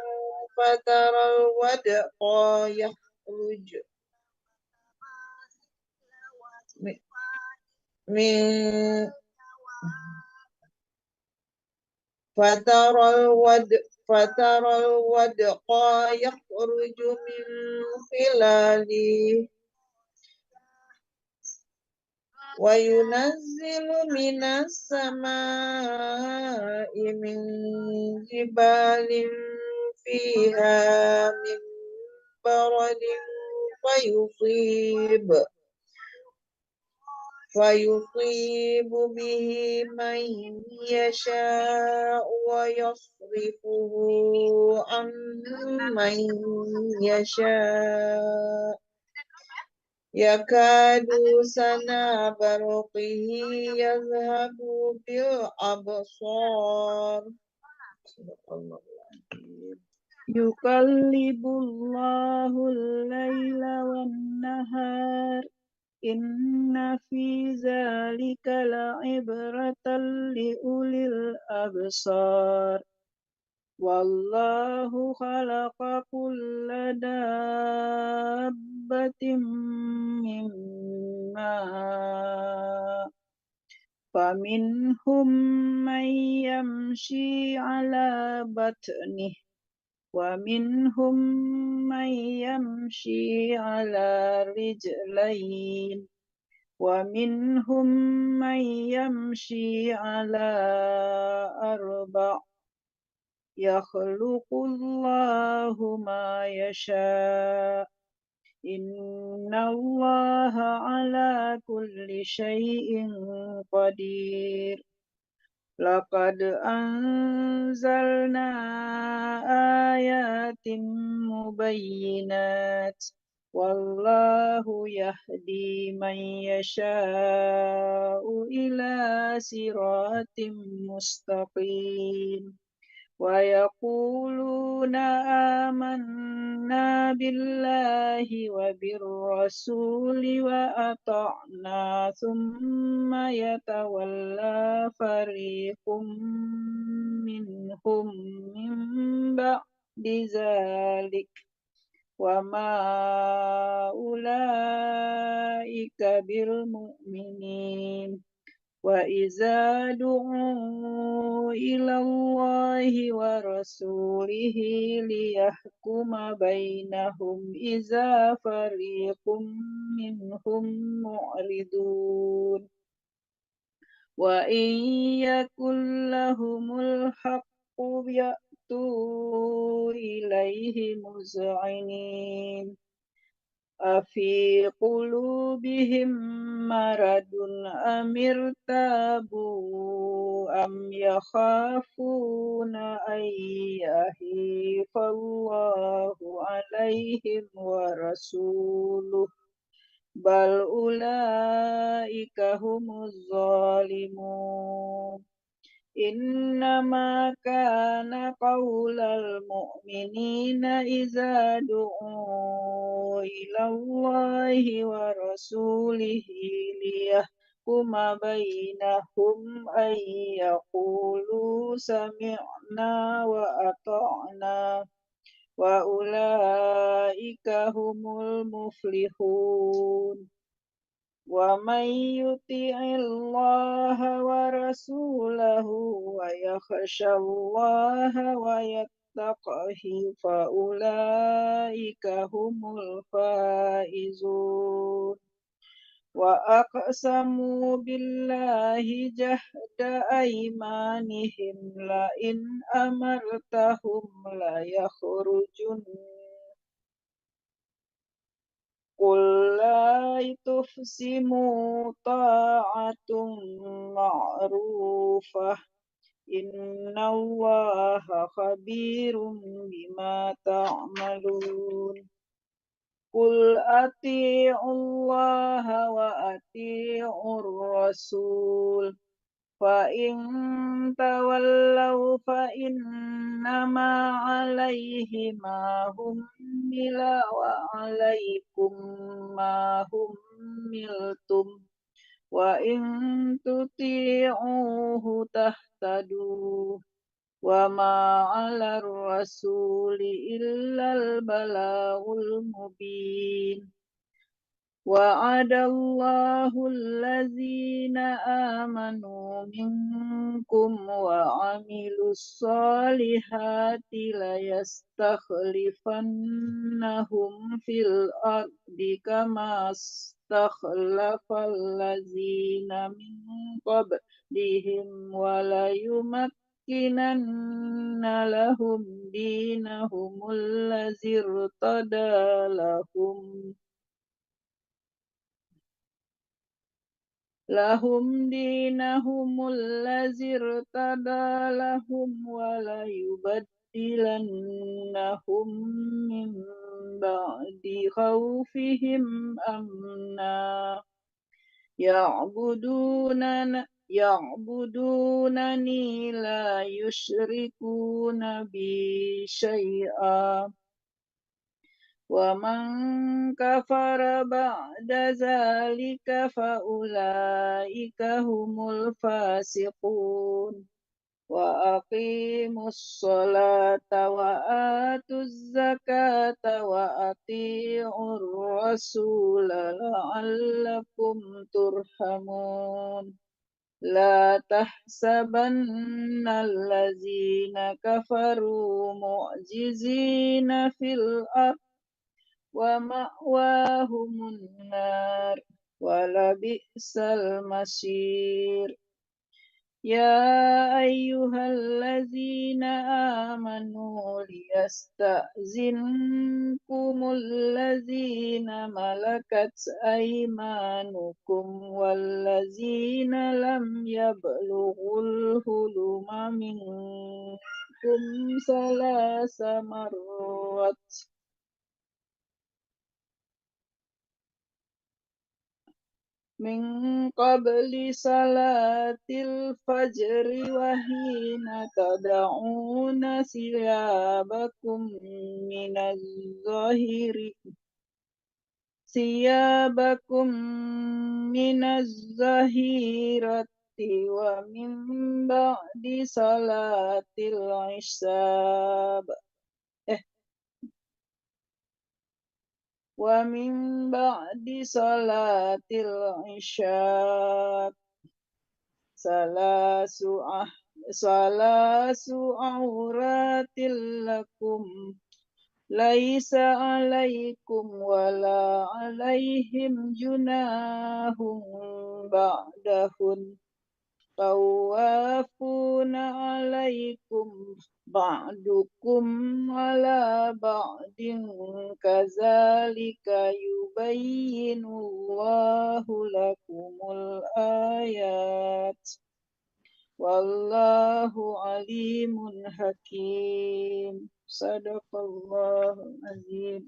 فترى الودق يخرج من خلاله وينزل من السماء من جبال فيها من برد فيصيب به من يشاء ويصرفه عن من يشاء يكاد سنا برقه يذهب بالأبصار يقلب الله الليل والنهار إن في ذلك لعبرة لأولي الأبصار والله خلق كل دابة من ماء فمنهم من يمشي على بطنه ومنهم من يمشي على رجلين ومنهم من يمشي على أربع يخلق الله ما يشاء إن الله على كل شيء قدير لقد أنزلنا آيات مبينات والله يهدي من يشاء إلى صراط مستقيم ويقولون آمنا بالله وبالرسول وأطعنا ثم يتولى فريق منهم من بعد ذلك وما أولئك بالمؤمنين وإذا دعوا إلى الله ورسوله ليحكم بينهم إذا فريق منهم معرضون وإن يكن لهم الحق يأتوا إليه مذعنين أفي قلوبهم مرض أم ارتابوا أم يخافون أن يحيف الله عليهم ورسوله بل أولئك هم الظالمون إنما كان قول المؤمنين إذا دعوا إلى الله ورسوله ليحكم بينهم أن يقولوا سمعنا وأطعنا وأولئك هم المفلحون ومن يطع الله ورسوله ويخشى الله ويتقه فأولئك هم الفائزون وأقسموا بالله جهد أيمانهم لئن أمرتهم ليخرجن قل لا تقسموا طاعة معروفة إن الله خبير بما تعملون قل أطيعوا الله وأطيعوا الرسول فإن تولوا فإنما عليه ما حمل وعليكم ما حملتم وإن تطيعوه تهتدوا وما على الرسول إلا البلاغ المبين وعد الله الذين آمنوا منكم وعملوا الصالحات ليستخلفنهم في الأرض كما استخلف الذين من قبلهم وليمكنن لهم دينهم الذي ارتضى لهم دينهم الذي ارتضى لهم وليبدلنهم من بعد خوفهم أمنا يعبدونني لا يشركون بي شيئا ومن كفر بعد ذلك فأولئك هم الفاسقون وأقيموا الصلاة وآتوا الزكاة وأطيعوا الرسول لعلكم ترحمون لا تحسبن الذين كفروا معجزين في الأرض ومأواهم النار ولبئس المصير يا أيها الذين آمنوا ليستأذنكم الذين ملكت أيمانكم والذين لم يبلغوا الحلم منكم ثلاث مرات من قبل صلاة الفجر وحين تضعون ثيابكم من الظهيرة ومن بعد صلاة العشاء ثلاث عورات لكم ليس عليكم ولا عليهم جناح بعدهن طوافون عليكم بعضكم على بعض كذلك يبين الله لكم الآيات والله عليم حكيم صدق الله العظيم.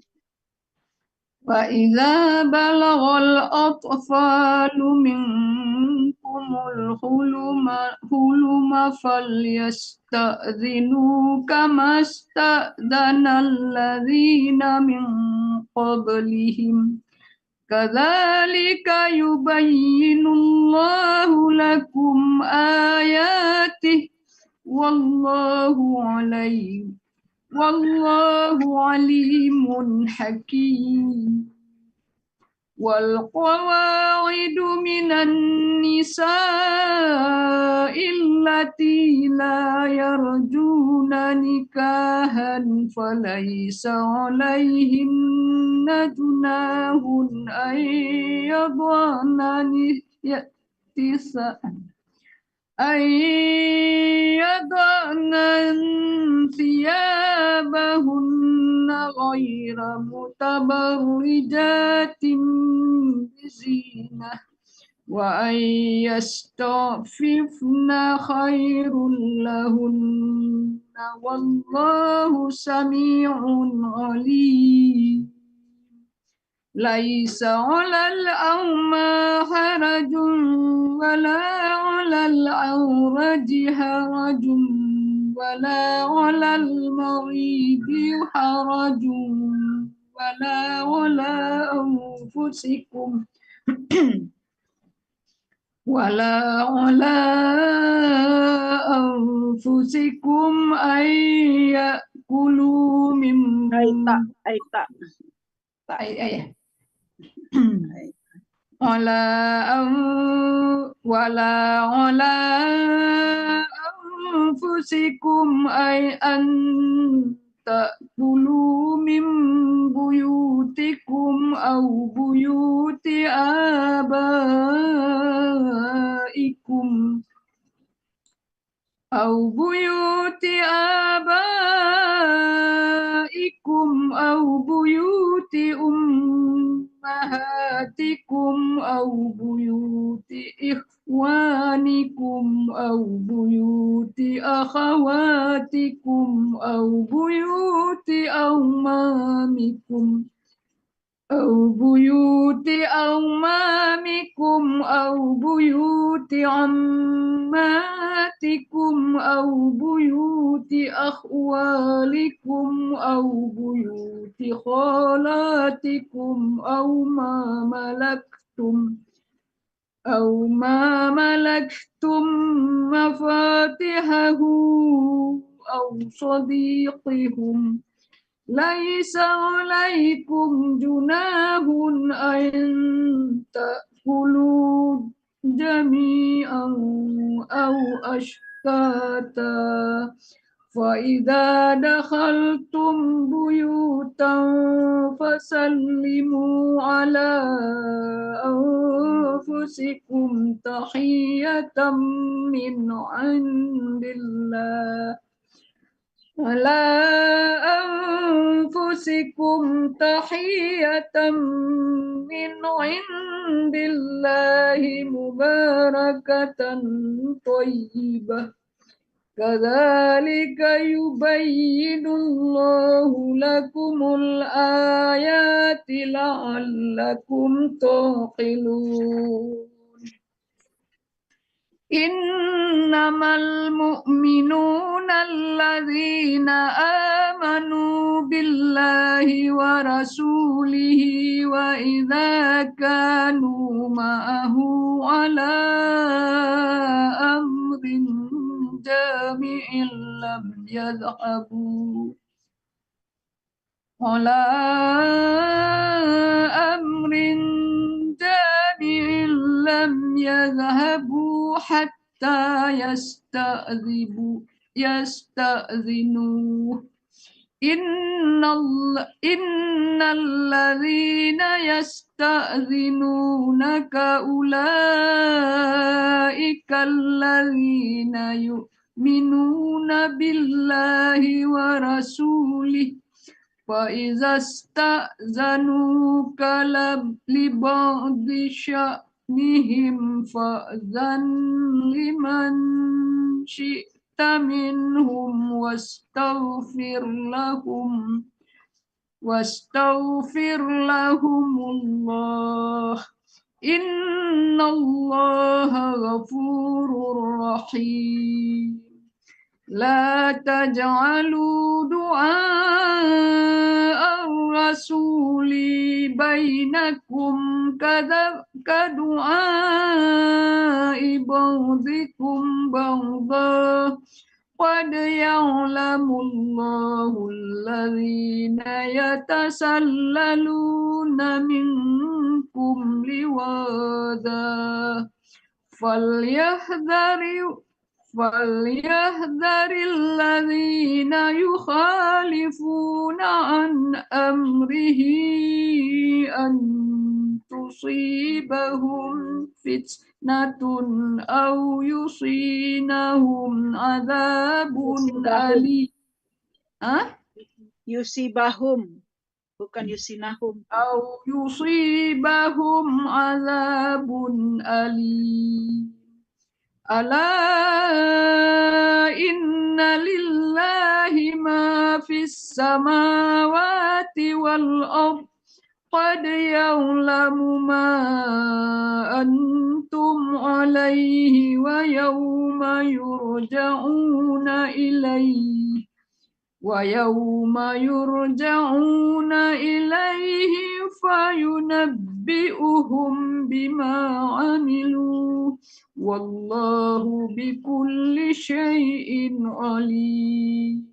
وإذا بلغ الأطفال منكم الحلم فليستأذنوا كما استأذن الذين من قبلهم كذلك يبين الله لكم آياته والله عليم حكيم. والقواعد من النساء التي لا يرجون نكاحا فليس عليهن جناح أن يضعن ثيابهن غير متبرجات بزينة وأن يستعففن خير لهن والله سميع عليم. ليس على الأعمى حرج ولا على الأعرج حرج ولا على المريض حرج ولا على أنفسكم أن يأكلوا مما ولا على أنفسكم أن تأكلوا من بيوتكم أو بيوت آبائكم أو بيوت أمهاتكم أو بيوت إخوانكم أو بيوت أخواتكم أو بيوت أعمامكم أو بيوت عماتكم أو بيوت أخوالكم أو بيوت خالاتكم أو ما ملكتم مفاتحه أو صديقهم ليس عليكم جناح أن تأكلوا جميعا أو أشتاتا فإذا دخلتم بيوتا فسلموا على أنفسكم تحية من عند الله مباركة طيبة كذلك يبين الله لكم الآيات لعلكم تعقلون إنما المؤمنون الذين آمنوا بالله ورسوله وإذا كانوا معه على أمر جامع لم يذهبوا على أمر جامع لم يذهبوا حتى يستأذنوه إن الذين يستأذنونك أولئك الذين يؤمنون بالله ورسوله فإذا استأذنوك لبعض شأنهم فأذن لمن شئت منهم واستغفر لهم الله إن الله غفور رحيم لا تجعلوا دعاء الرسول بينكم كدعاء بعضكم بعضا قد يعلم الله الذين يتسللون منكم لواذا فليحذر الذين يخالفون عن أمره أن تصيبهم فتنة أو يصيبهم عذاب أليم. Yusibahum, bukan yusinahum. أو يصيبهم عذاب أليم. ألا إن لله ما في السماوات والأرض قد يعلم ما أنتم عليه ويوم يرجعون إليه فينبئهم بما عملوا والله بكل شيء عليم.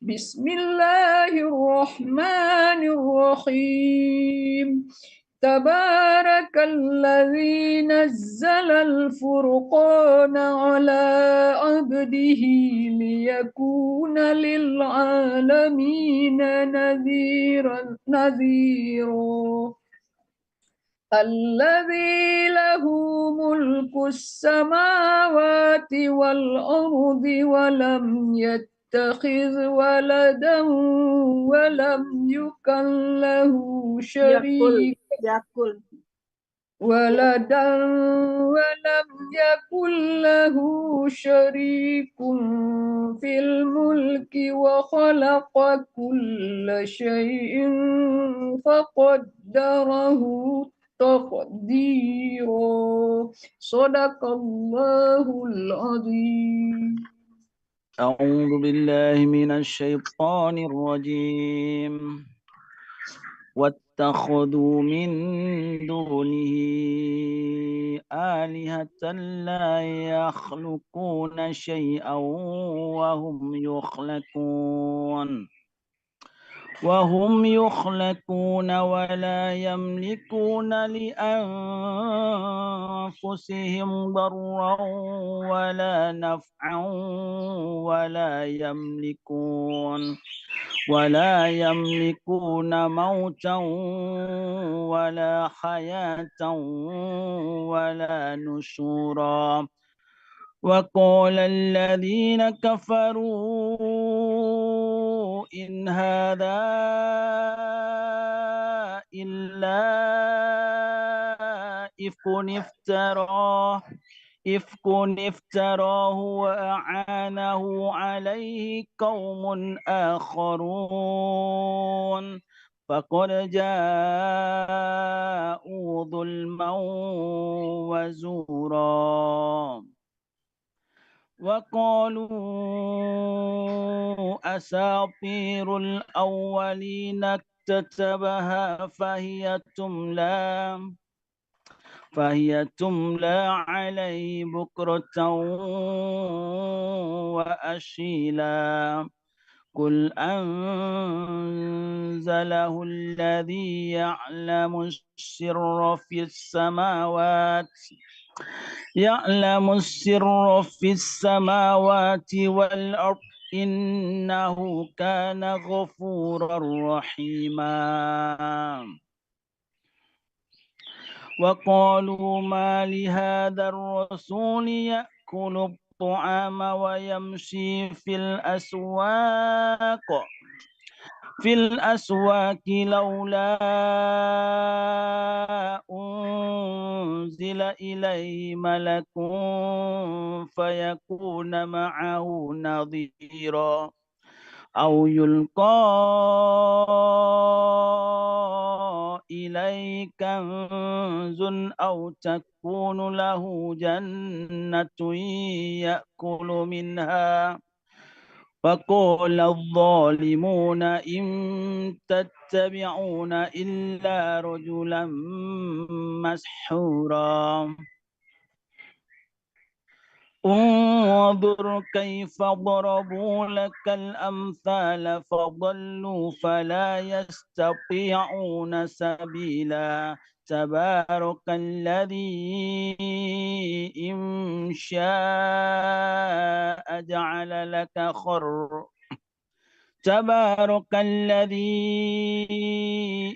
بسم الله الرحمن الرحيم. تبارك الذي نزل الفرقان على عبده ليكون للعالمين نذيرا الذي له ملك السماوات والأرض ولم يتخذ ولدا ولم يكن له شريك في الملك وخلق كل شيء فقدره تقديرا. صدق الله العظيم. أعوذ بالله من الشيطان الرجيم. واتخذوا من دونه آلهة لا يخلقون شيئا وهم يخلقون ولا يملكون لأنفسهم ضرا ولا نفعا ولا يملكون موتا ولا حياة ولا نشورا. وقال الذين كفروا إن هذا إلا إفك إفك افتراه وأعانه عليه قوم آخرون فقد جاءوا ظلما وزورا وقالوا أساطير الأولين اكتتبها فهي تملى عليه بكرة وأشيلا قل أنزله الذي يعلم السر في السماوات والأرض إنه كان غفورا رحيما وقالوا ما لهذا الرسول يأكل الطعام ويمشي في الأسواق لولا أنزل إليه ملك فيكون معه نظيرا أو يلقى إليه كنز أو تكون له جنة يأكل منها فقال الظالمون إن تتبعون إلا رجلا مسحورا انظر كيف ضربوا لك الأمثال فضلوا فلا يستطيعون سبيلا تبارك الذي إن شاء جعل لك تبارك الذي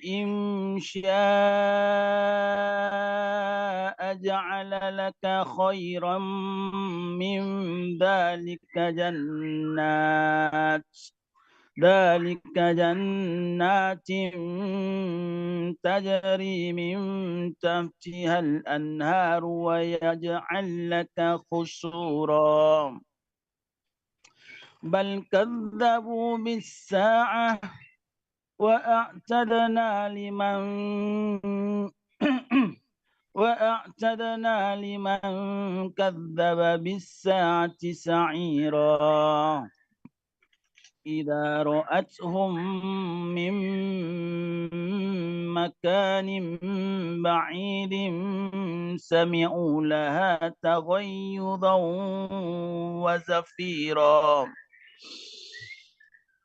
إن شاء جعل لك خيرا من ذلك جنات تجري من تحتها الأنهار ويجعل لك قصورا بل كذبوا بالساعة وأعتدنا لمن كذب بالساعة سعيرا إذا رأتهم من مكان بعيد سمعوا لها تغيظا وزفيرا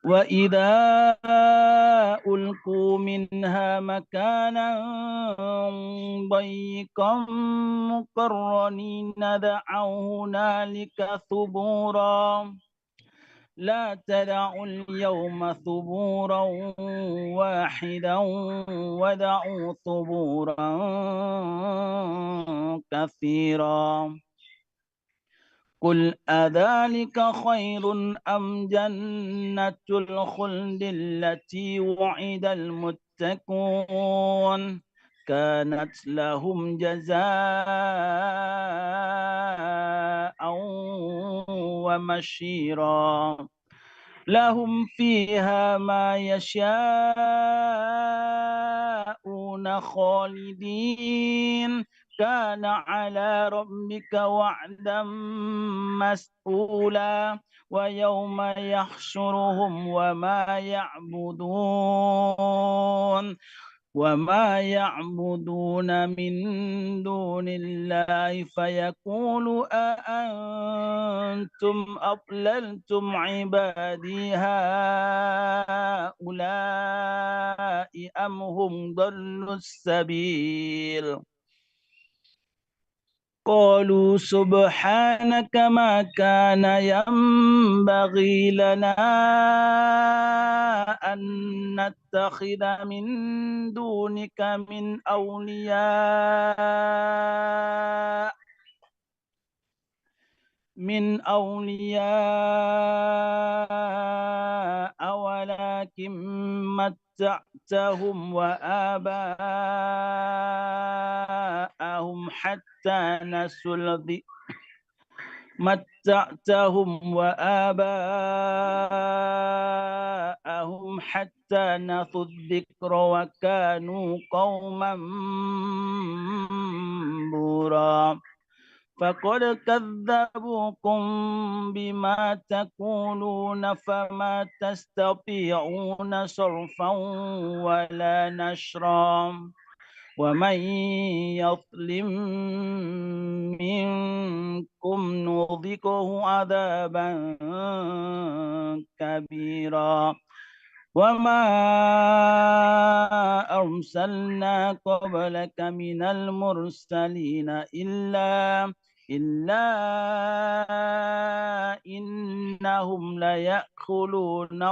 وإذا ألقوا منها مكانا ضيقا مقرنين دعوا هنالك ثبورا لا تدعوا اليوم ثبورا واحدا ودعوا ثبورا كثيرا قل أذلك خير أم جنة الخلد التي وعد المتقون كانت لهم جزاء ومشيرا لهم فيها ما يشاءون خالدين كان على ربك وعدا مسئولا ويوم يحشرهم وما يعبدون من دون الله فيقول أأنتم أضللتم عبادي هؤلاء أم هم ضلوا السبيل قالوا سبحانك ما كان ينبغي لنا أن نتخذ من دونك من أولياء ولكن متعتهم وآباءهم حتى نسوا الذكر متعتهم وآباءهم حتى نسوا الذكر وكانوا قوما بورا فقد كذبوكم بما تقولون فما تستطيعون صرفا ولا نشرا ومن يظلم منكم نذقه عذابا كبيرا وما أرسلنا قبلك من المرسلين إلا إنهم ليأكلون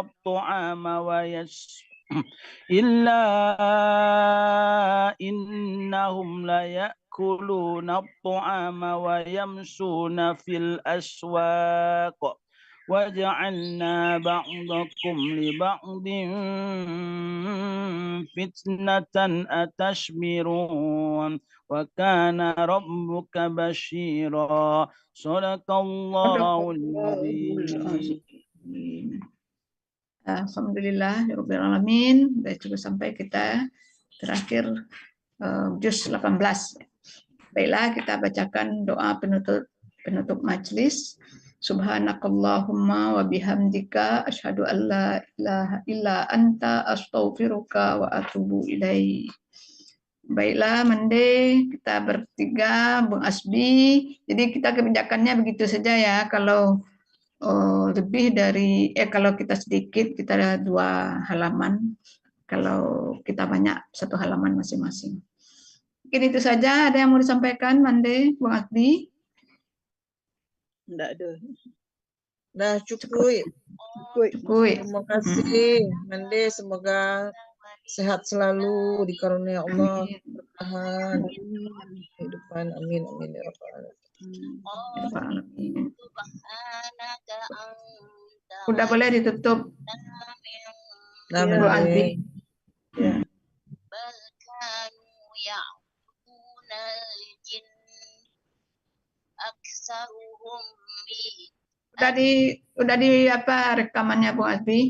الطعام ويمشون في الأسواق وجعلنا بعضكم لبعض فتنة أتشبرون وكان ربك بشيرا صدق الله العظيم. Alhamdulillahirobbilalamin. Sudah cukup sampai kita terakhir juz 18. Baiklah, kita bacakan doa penutup majelis. Subhanakallahumma wa bihamdika asyhadu an la ilaha illa anta astaghfiruka wa atubu ilaik. Baiklah, Mande, kita bertiga, Bung Asbi. Jadi kita kebijakannya begitu saja ya. Kalau lebih dari kalau kita sedikit, kita ada 2 halaman. Kalau kita banyak, 1 halaman masing-masing. Mungkin itu saja. Ada yang mau disampaikan, Mande, Bung Asbi? Enggak ada. Dah cukup. Terima kasih, Mande. Semoga sehat selalu, dikarunia Allah bertahan kehidupan. Amin amin ya rabbal alamin. Udah boleh ditutup. Nah, Bu Albi. Ya. Udah di apa rekamannya Bu Albi?